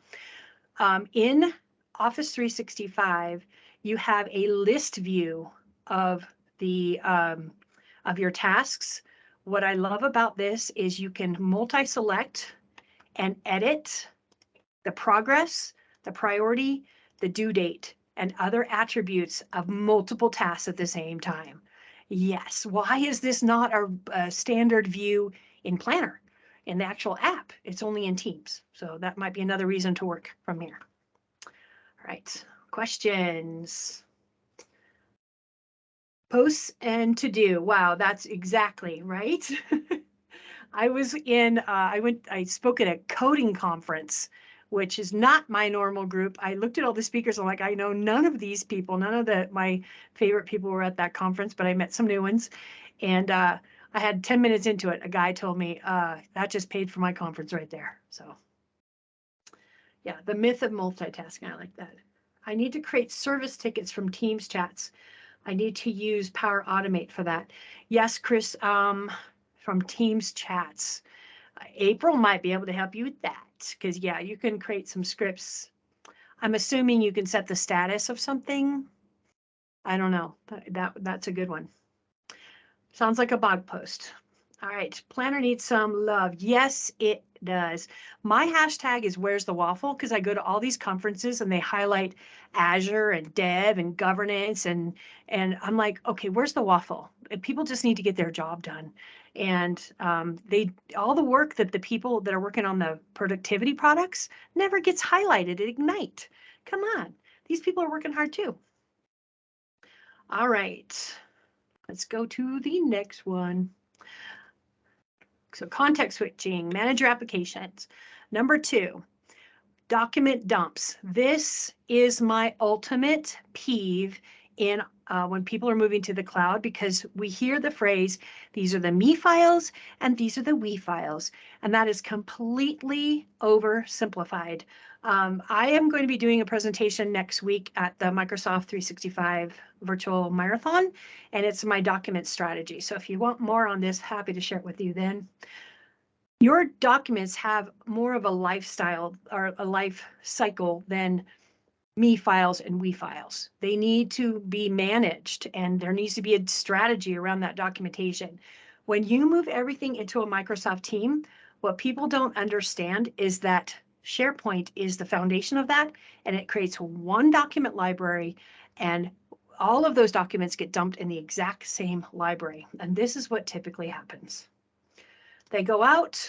In Office 365, you have a list view of the of your tasks. What I love about this is you can multi-select and edit the progress, the priority, the due date, and other attributes of multiple tasks at the same time. Yes, why is this not a standard view in Planner? In the actual app, it's only in Teams. So that might be another reason to work from here. All right, questions? Posts and to do. Wow, that's exactly right. I was in, I spoke at a coding conference, which is not my normal group. I looked at all the speakers. I'm like, I know none of these people, none of my favorite people were at that conference, but I met some new ones. And I had 10 minutes into it. A guy told me, that just paid for my conference right there. So yeah, the myth of multitasking. I like that. I need to create service tickets from Teams chats. I need to use Power Automate for that. Yes, Chris, from Teams chats. April might be able to help you with that, because yeah, you can create some scripts. I'm assuming you can set the status of something. I don't know. That's a good one. Sounds like a blog post. All right, Planner needs some love. Yes, it does. My hashtag is where's the waffle, because I go to all these conferences and they highlight Azure and dev and governance, and I'm like, okay, where's the waffle? People just need to get their job done. And all the work that the people that are working on the productivity products never gets highlighted at Ignite. Come on, these people are working hard too. All right, let's go to the next one. So context switching, manage your applications. Number 2, document dumps. This is my ultimate peeve in when people are moving to the cloud, because we hear the phrase, these are the me files and these are the we files, and that is completely oversimplified. I am going to be doing a presentation next week at the Microsoft 365 virtual marathon, and it's my document strategy. So if you want more on this, happy to share it with you then. Your documents have more of a lifestyle or a life cycle than me files and we files. They need to be managed, and there needs to be a strategy around that documentation. When you move everything into a Microsoft team, what people don't understand is that SharePoint is the foundation of that, and it creates one document library, and all of those documents get dumped in the exact same library. And this is what typically happens. They go out,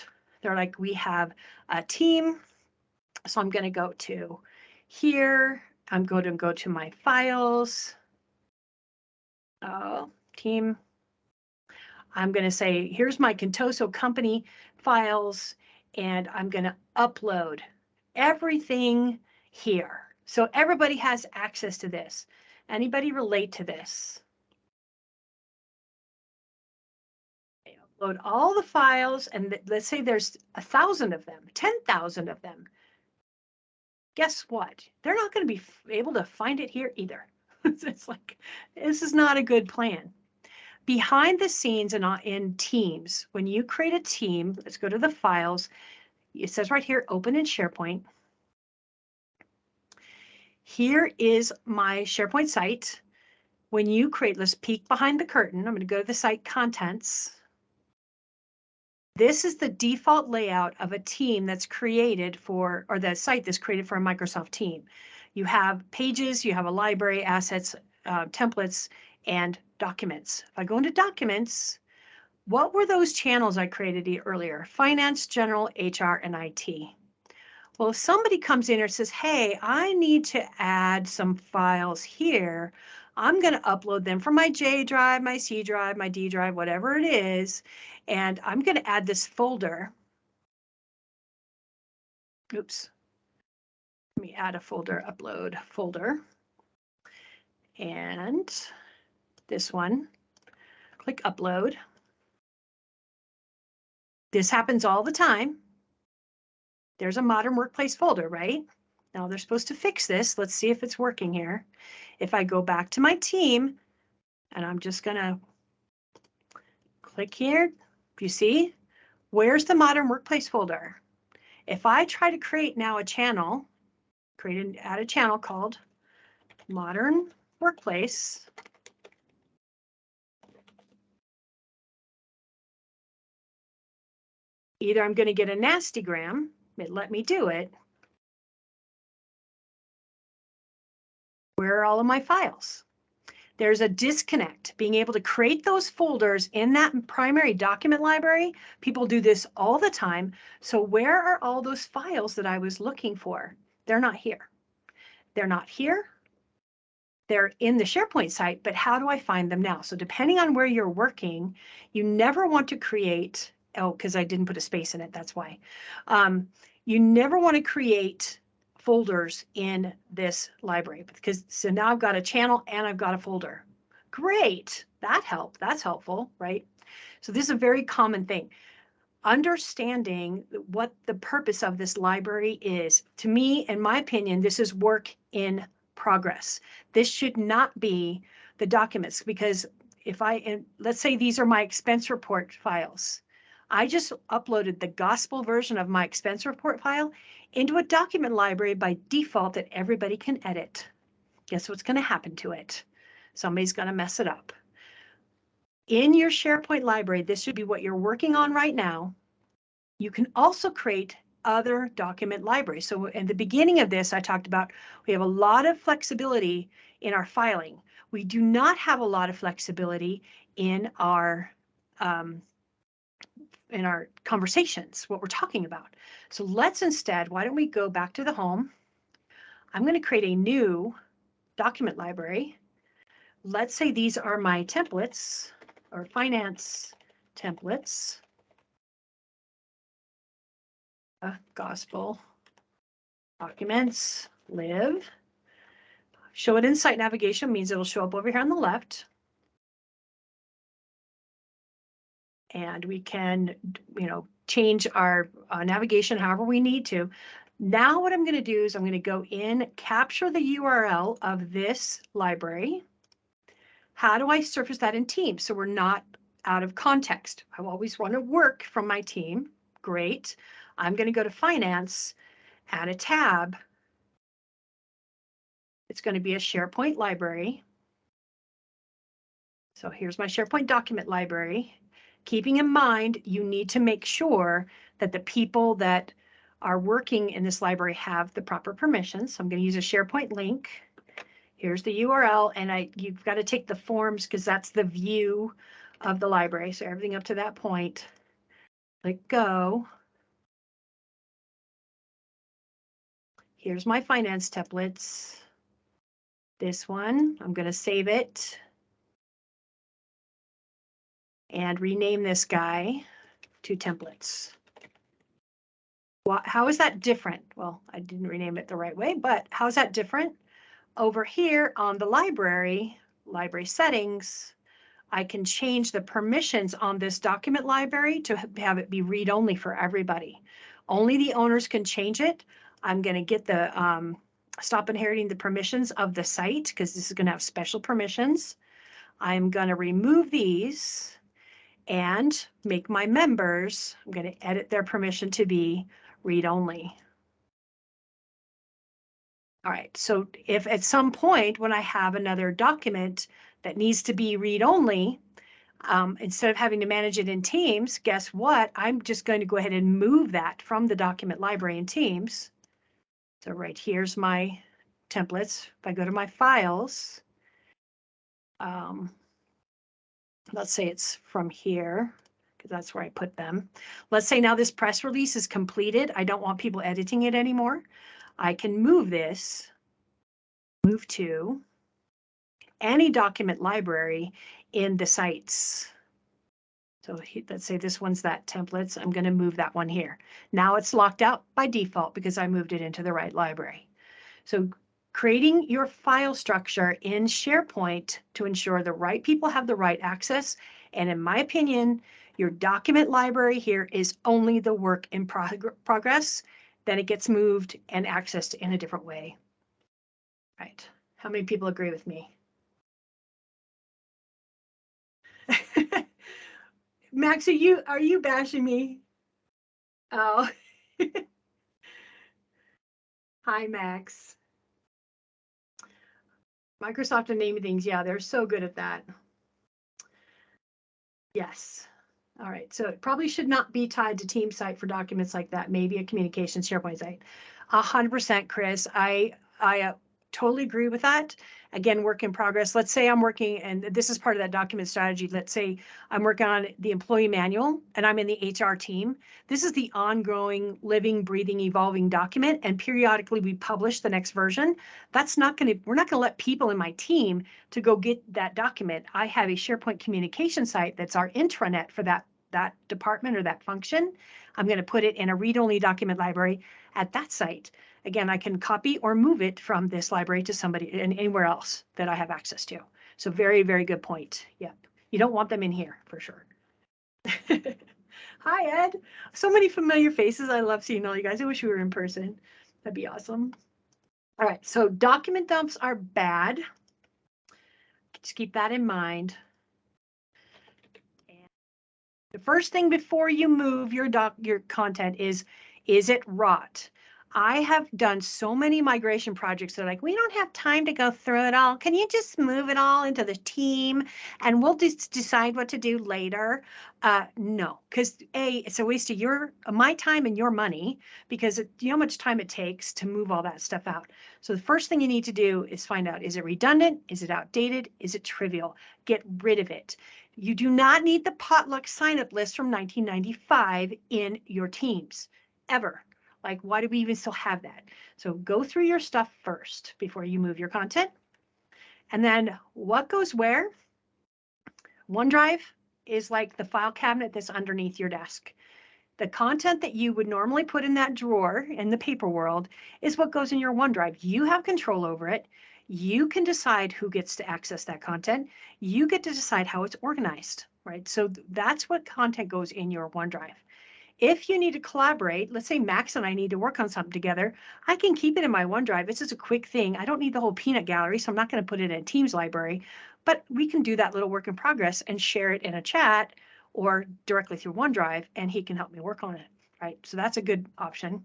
they're like, we have a team. So I'm going to go to here. I'm going to go to my files. Team. I'm going to say, here's my Contoso company files, and I'm going to upload everything here. So everybody has access to this. Anybody relate to this? Upload all the files, and let's say there's 1,000 of them, 10,000 of them. Guess what? They're not going to be able to find it here either. It's like, this is not a good plan. Behind the scenes and in Teams, when you create a team, let's go to the files. It says right here, open in SharePoint. Here is my SharePoint site. When you create, let's peek behind the curtain. I'm going to go to the site contents. This is the default layout of a team that's created for, or the site that's created for a Microsoft team. You have pages, you have a library, assets, templates, and documents. If I go into documents, what were those channels I created earlier? Finance, general, HR, and IT. Well, if somebody comes in and says, hey, I need to add some files here, I'm going to upload them from my J drive, my C drive, my D drive, whatever it is. And I'm going to add this folder. Oops. Let me add a folder, upload folder. And this one, click upload. This happens all the time. There's a Modern Workplace folder, right? Now they're supposed to fix this. Let's see if it's working here. If I go back to my team, and I'm just going to click here, you see, where's the Modern Workplace folder? If I try to create now a channel, add a channel called Modern Workplace, either I'm going to get a nastygram, it let me do it. Where are all of my files? There's a disconnect. Being able to create those folders in that primary document library, people do this all the time. So where are all those files that I was looking for? They're not here. They're not here. They're in the SharePoint site, but how do I find them now? So depending on where you're working, you never want to create, oh, because I didn't put a space in it, that's why. You never want to create folders in this library, because so now I've got a channel and I've got a folder. Great, that helped. That's helpful, right? So this is a very common thing. Understanding what the purpose of this library is, to me, in my opinion, this is work in progress. This should not be the documents, because if let's say these are my expense report files. I just uploaded the gospel version of my expense report file into a document library by default that everybody can edit. Guess what's going to happen to it? Somebody's going to mess it up. In your SharePoint library, this should be what you're working on right now. You can also create other document libraries. So in the beginning of this, I talked about we have a lot of flexibility in our filing. We do not have a lot of flexibility in our conversations, what we're talking about. So let's instead, why don't we go back to the home? I'm going to create a new document library. Let's say these are my templates or finance templates. Gospel documents, live. Show it in site navigation means it'll show up over here on the left. And we can, change our navigation however we need to. Now what I'm going to do is I'm going to go in, capture the URL of this library. How do I surface that in Teams so we're not out of context? I always want to work from my team. Great. I'm going to go to Finance, add a tab. It's going to be a SharePoint library. So here's my SharePoint document library. Keeping in mind, you need to make sure that the people that are working in this library have the proper permissions. So I'm going to use a SharePoint link. Here's the URL, and you've got to take the forms because that's the view of the library. So everything up to that point. Click go. Here's my finance templates. This one, I'm going to save it and rename this guy to templates. How is that different? Well, I didn't rename it the right way, but how is that different? Over here on the library settings, I can change the permissions on this document library to have it be read-only for everybody. Only the owners can change it. I'm going to get the stop inheriting the permissions of the site because this is going to have special permissions. I'm going to remove these and make my members, I'm going to edit their permission to be read-only. All right, so if at some point when I have another document that needs to be read-only, instead of having to manage it in Teams, guess what? I'm just going to go ahead and move that from the document library in Teams. So right here's my templates. If I go to my files, let's say it's from here, because that's where I put them. Let's say now this press release is completed. I don't want people editing it anymore. I can move this, move to, any document library in the sites. So let's say this one's that templates. I'm going to move that one here. Now it's locked out by default because I moved it into the right library. So creating your file structure in SharePoint to ensure the right people have the right access. And in my opinion, your document library here is only the work in progress. Then it gets moved and accessed in a different way. Right. How many people agree with me? Max, are you bashing me? Oh. Hi, Max. Microsoft and naming things. Yeah, they're so good at that. Yes. All right. So it probably should not be tied to team site for documents like that. Maybe a communications SharePoint site. 100%, Chris. I totally agree with that. Again, work in progress. Let's say I'm working, and this is part of that document strategy. Let's say I'm working on the employee manual and I'm in the HR team. This is the ongoing, living, breathing, evolving document. And periodically we publish the next version. That's not going to, we're not going to let people in my team to go get that document. I have a SharePoint communication site that's our intranet for that department or that function. I'm going to put it in a read-only document library at that site. Again, I can copy or move it from this library to somebody and anywhere else that I have access to. So very, very good point. Yep. You don't want them in here for sure. Hi, Ed. So many familiar faces. I love seeing all you guys. I wish we were in person. That'd be awesome. All right. So document dumps are bad. Just keep that in mind. And the first thing before you move your content is it rot? I have done so many migration projects that are like, we don't have time to go through it all. Can you just move it all into the team and we'll just decide what to do later? No, because A, it's a waste of my time and your money, because you know how much time it takes to move all that stuff out. So the first thing you need to do is find out, is it redundant? Is it outdated? Is it trivial? Get rid of it. You do not need the potluck sign-up list from 1995 in your teams, ever. Like, why do we even still have that? So go through your stuff first before you move your content. And then what goes where? OneDrive is like the file cabinet that's underneath your desk. The content that you would normally put in that drawer in the paper world is what goes in your OneDrive. You have control over it. You can decide who gets to access that content. You get to decide how it's organized, right? So that's what content goes in your OneDrive. If you need to collaborate, let's say Max and I need to work on something together, I can keep it in my OneDrive. It's just a quick thing. I don't need the whole peanut gallery, so I'm not going to put it in a Teams library, but we can do that little work in progress and share it in a chat or directly through OneDrive, and he can help me work on it, right? So that's a good option.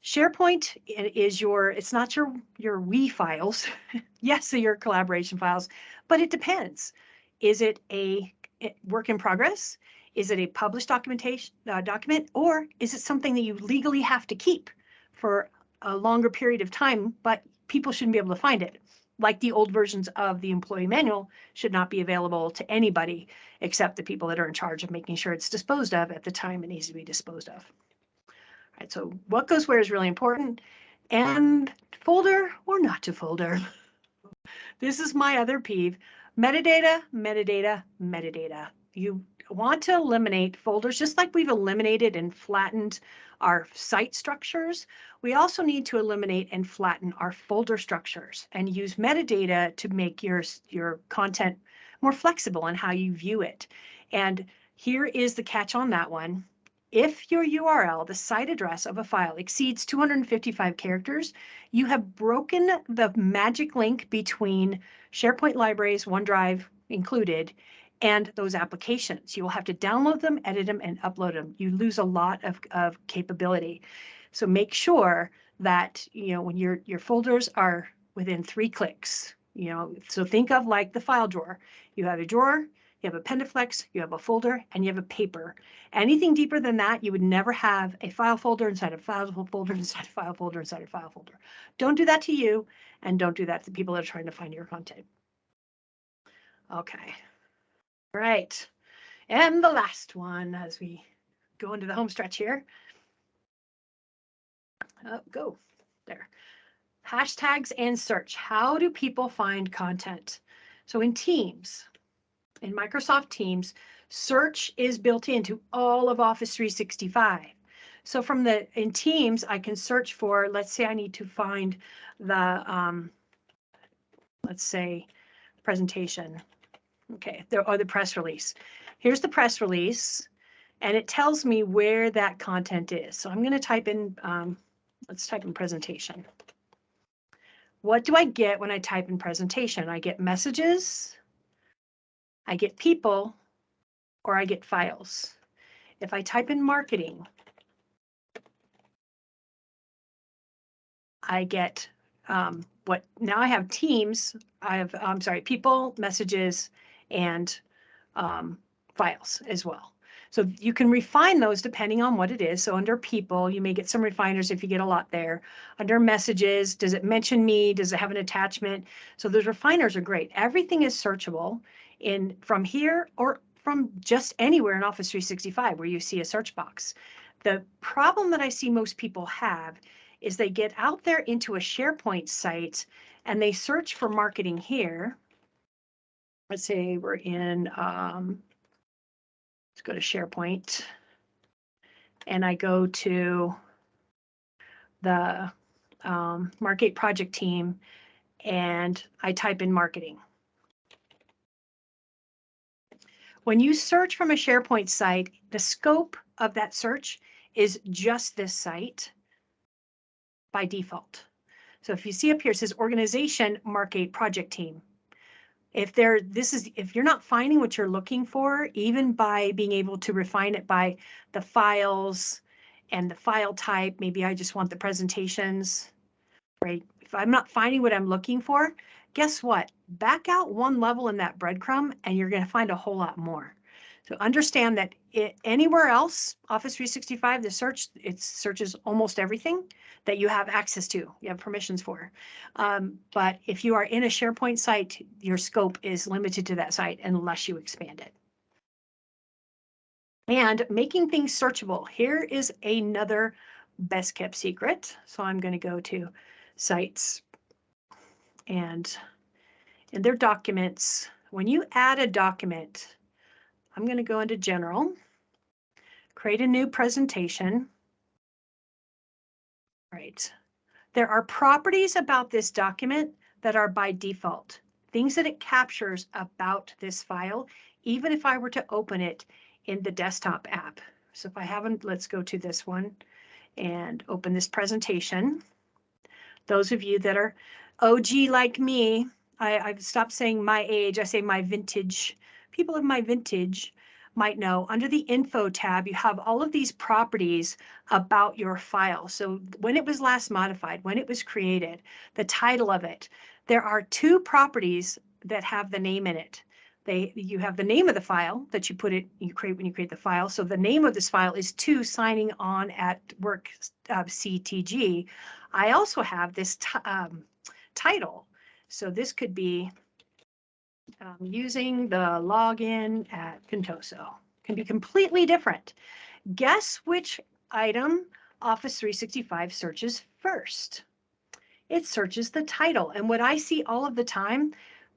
SharePoint is it's not your we files. Yes, so your collaboration files, but it depends. Is it a work in progress? Is it a published document, or is it something that you legally have to keep for a longer period of time, but people shouldn't be able to find it? Like the old versions of the employee manual should not be available to anybody except the people that are in charge of making sure it's disposed of at the time it needs to be disposed of. All right, so what goes where is really important. And folder or not to folder. This is my other peeve. Metadata, metadata, metadata. You want to eliminate folders, just like we've eliminated and flattened our site structures. We also need to eliminate and flatten our folder structures and use metadata to make your content more flexible in how you view it. And here is the catch on that one. If your URL, the site address of a file, exceeds 255 characters, you have broken the magic link between SharePoint libraries, OneDrive included, and those applications. You will have to download them, edit them, and upload them. You lose a lot of capability. So make sure that, when your folders are within 3 clicks, so think of like the file drawer. You have a drawer, you have a Pendaflex, you have a folder, and you have a paper. Anything deeper than that, you would never have a file folder inside a file folder inside a file folder inside a file folder. Don't do that to you, and don't do that to people that are trying to find your content. Okay. All right. And the last one as we go into the home stretch here. Go there. Hashtags and search. How do people find content? So in Teams, in Microsoft Teams, search is built into all of Office 365. So in Teams, I can search for, let's say I need to find the, let's say, presentation. Okay, or the press release. Here's the press release, and it tells me where that content is. So I'm going to type in, let's type in presentation. What do I get when I type in presentation? I get messages, I get people, or I get files. If I type in marketing, I get now I have Teams, I have, I'm sorry, people, messages, and files as well. So you can refine those depending on what it is. So under people, you may get some refiners if you get a lot there. Under messages, does it mention me? Does it have an attachment? So those refiners are great. Everything is searchable from here or from just anywhere in Office 365 where you see a search box. The problem that I see most people have is they get out there into a SharePoint site and they search for marketing here. Let's say we're in, let's go to SharePoint, and I go to the Market Project team, and I type in marketing. When you search from a SharePoint site, the scope of that search is just this site by default. So if you see up here, it says organization, Market Project team. If you're not finding what you're looking for, even by being able to refine it by the files and the file type, maybe I just want the presentations, right? If I'm not finding what I'm looking for, guess what? Back out one level in that breadcrumb and you're going to find a whole lot more. So understand that anywhere else, Office 365, it searches almost everything that you have access to, you have permissions for. But if you are in a SharePoint site, your scope is limited to that site unless you expand it. And making things searchable. Here is another best kept secret. So I'm going to go to sites, and in their documents, when you add a document, I'm going to go into General, create a new presentation. Right. There are properties about this document that are by default, things that it captures about this file, even if I were to open it in the desktop app. So if I haven't, let's go to this one and open this presentation. Those of you that are OG like me, I've stopped saying my age, I say my vintage. People of my vintage might know under the info tab, you have all of these properties about your file. So when it was last modified, when it was created, the title of it, there are two properties that have the name in it. You have the name of the file that you create when you create the file. So the name of this file is to signing on at work CTG. I also have this title. So this could be using the login at Contoso. Can be completely different. Guess which item Office 365 searches first? It searches the title. And what I see all of the time,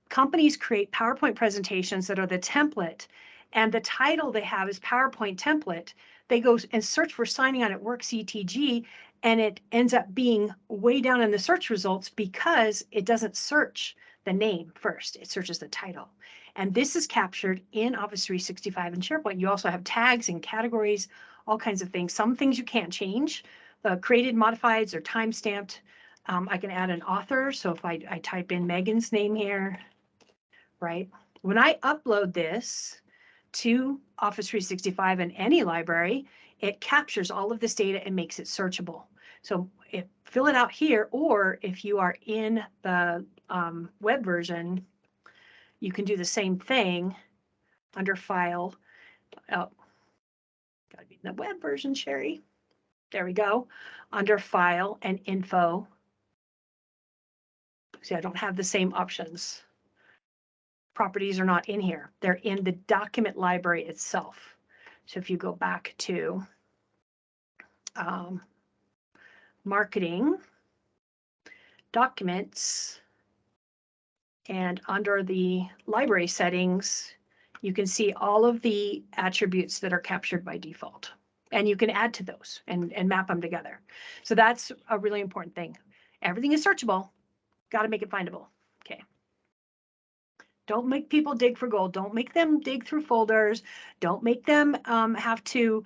companies create PowerPoint presentations that are the template, and the title they have is PowerPoint template. They go and search for signing on at work CTG, and it ends up being way down in the search results because it doesn't search the name first. It searches the title. And this is captured in Office 365 and SharePoint. You also have tags and categories, all kinds of things. Some things you can't change. The created modifieds are time-stamped. I can add an author. So if I type in Megan's name here, right? When I upload this to Office 365 in any library, it captures all of this data and makes it searchable. So fill it out here, or if you are in the web version, you can do the same thing under File. Oh, gotta be in the web version, Shari. There we go. Under File and Info. See, I don't have the same options. Properties are not in here. They're in the document library itself. So if you go back to marketing, documents, And under the library settings, you can see all of the attributes that are captured by default. And you can add to those and map them together. So that's a really important thing. Everything is searchable. Got to make it findable. Okay. Don't make people dig for gold. Don't make them dig through folders. Don't make them have to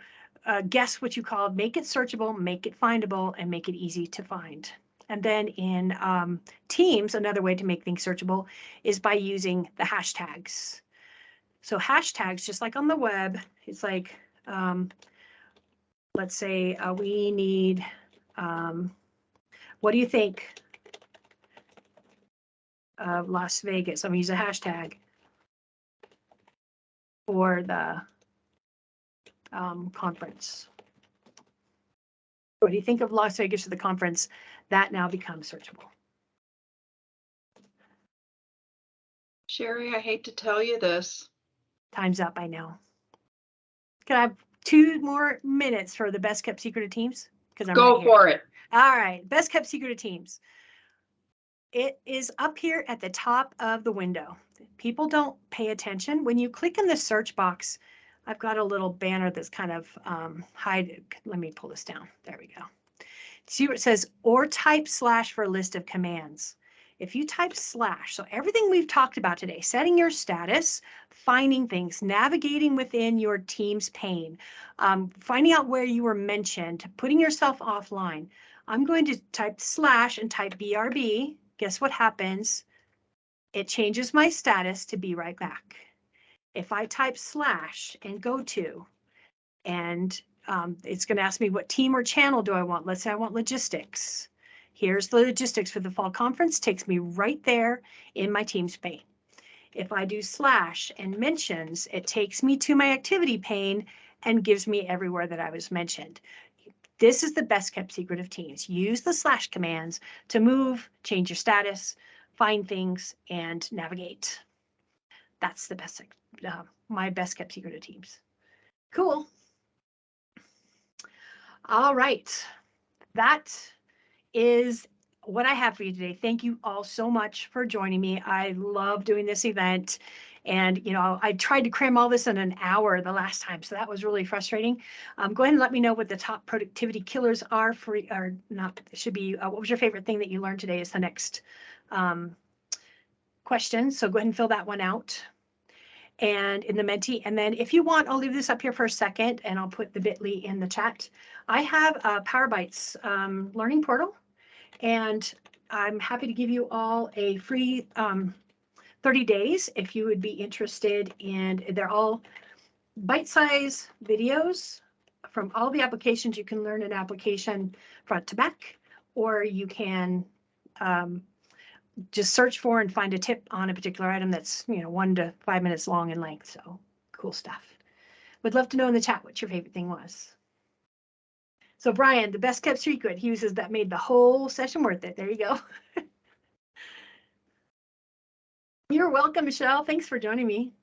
guess what you called. Make it searchable, make it findable, and make it easy to find. And then in Teams, another way to make things searchable is by using the hashtags. So hashtags, just like on the web, it's like, let's say we need, what do you think of Las Vegas? I'm gonna use a hashtag for the conference. What do you think of Las Vegas for the conference? That now becomes searchable. Shari, I hate to tell you this. Time's up, I know. Can I have 2 more minutes for the best kept secret of Teams? Because I'm Go right here. for it. All right, best kept secret of Teams. It is up here at the top of the window. People don't pay attention. When you click in the search box, I've got a little banner that's kind of hide. Let me pull this down. There we go. See where it says or type / for a list of commands. If you type /, so everything we've talked about today, setting your status, finding things, navigating within your Teams pane, finding out where you were mentioned, putting yourself offline. I'm going to type / and type BRB. Guess what happens? It changes my status to be right back. If I type / and go to, and it's going to ask me what team or channel do I want. Let's say I want logistics. Here's the logistics for the fall conference. Takes me right there in my Teams pane. If I do / and mentions, it takes me to my activity pane and gives me everywhere that I was mentioned. This is the best kept secret of Teams. Use the / commands to move, change your status, find things, and navigate. That's the best, my best kept secret of Teams. Cool. All right. That is what I have for you today. Thank you all so much for joining me. I love doing this event. And, you know, I tried to cram all this in an hour the last time, so that was really frustrating. Go ahead and let me know what the top productivity killers are for, or not, it should be, what was your favorite thing that you learned today is the next question. So go ahead and fill that one out. And in the Menti, and then if you want, I'll leave this up here for a second and I'll put the bit.ly in the chat. I have a PowerBytes learning portal, and I'm happy to give you all a free 30 days if you would be interested in. They're all bite-size videos from all the applications. You can learn an application front to back, or you can just search for and find a tip on a particular item that's, you know, 1 to 5 minutes long in length. So cool stuff. Would love to know in the chat what your favorite thing was. So Brian, the best kept secret he uses that made the whole session worth it. There you go. You're welcome, Michelle. Thanks for joining me.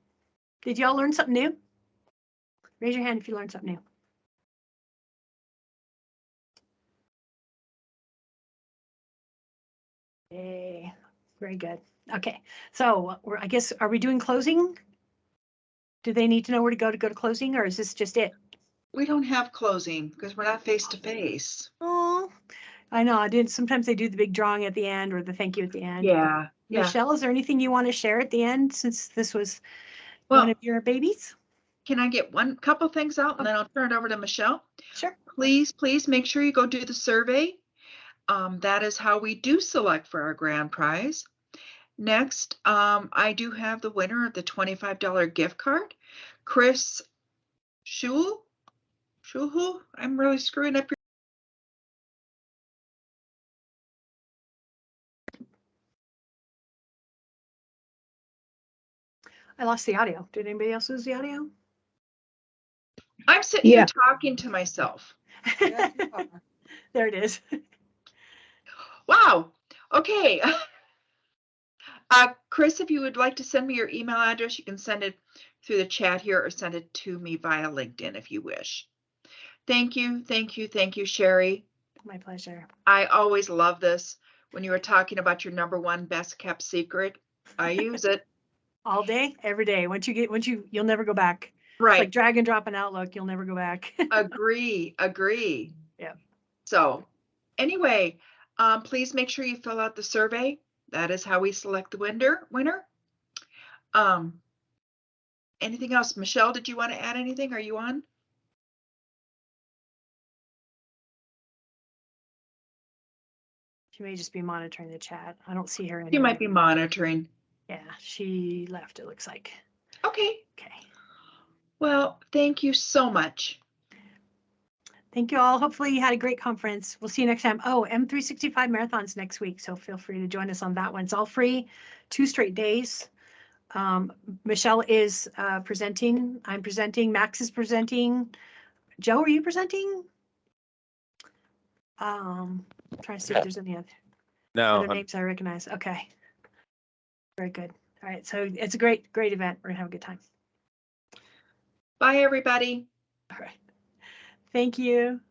Did y'all learn something new? Raise your hand if you learned something new. Yay. Very good. Okay, so I guess, are we doing closing? Do they need to know where to go to closing, or is this just it? We don't have closing because we're not face to face. Oh, I know. I did. Sometimes they do the big drawing at the end or the thank you at the end. Yeah. Michelle, is there anything you want to share at the end since this was one of your babies? Can I get one couple things out and then I'll turn it over to Michelle? Sure. Please make sure you go do the survey. That is how we do select for our grand prize. Next, I do have the winner of the $25 gift card, Chris Schul. I'm really screwing up your. I lost the audio. Did anybody else lose the audio? I'm sitting here talking to myself. There it is. Wow. Okay. Chris, if you would like to send me your email address, you can send it through the chat here or send it to me via LinkedIn if you wish. Thank you, Shari. My pleasure. I always love this when you were talking about your #1 best kept secret. I use it. All day, every day. You'll never go back. It's Right. like drag and drop in Outlook. You'll never go back. Agree. Yeah. So anyway, please make sure you fill out the survey. That is how we select the winner. Anything else? Michelle, did you want to add anything? Are you on? She may just be monitoring the chat. I don't see her anymore. You might be monitoring. Yeah, she left, it looks like. Okay. Okay. Well, thank you so much. Thank you all. Hopefully you had a great conference. We'll see you next time. Oh, M365 marathons next week. So feel free to join us on that one. It's all free, 2 straight days. Michelle is presenting. I'm presenting. Max is presenting. Joe, are you presenting? Trying to see if there's any other names I recognize. Okay. Very good. All right. So it's a great event. We're gonna have a good time. Bye, everybody. All right. Thank you.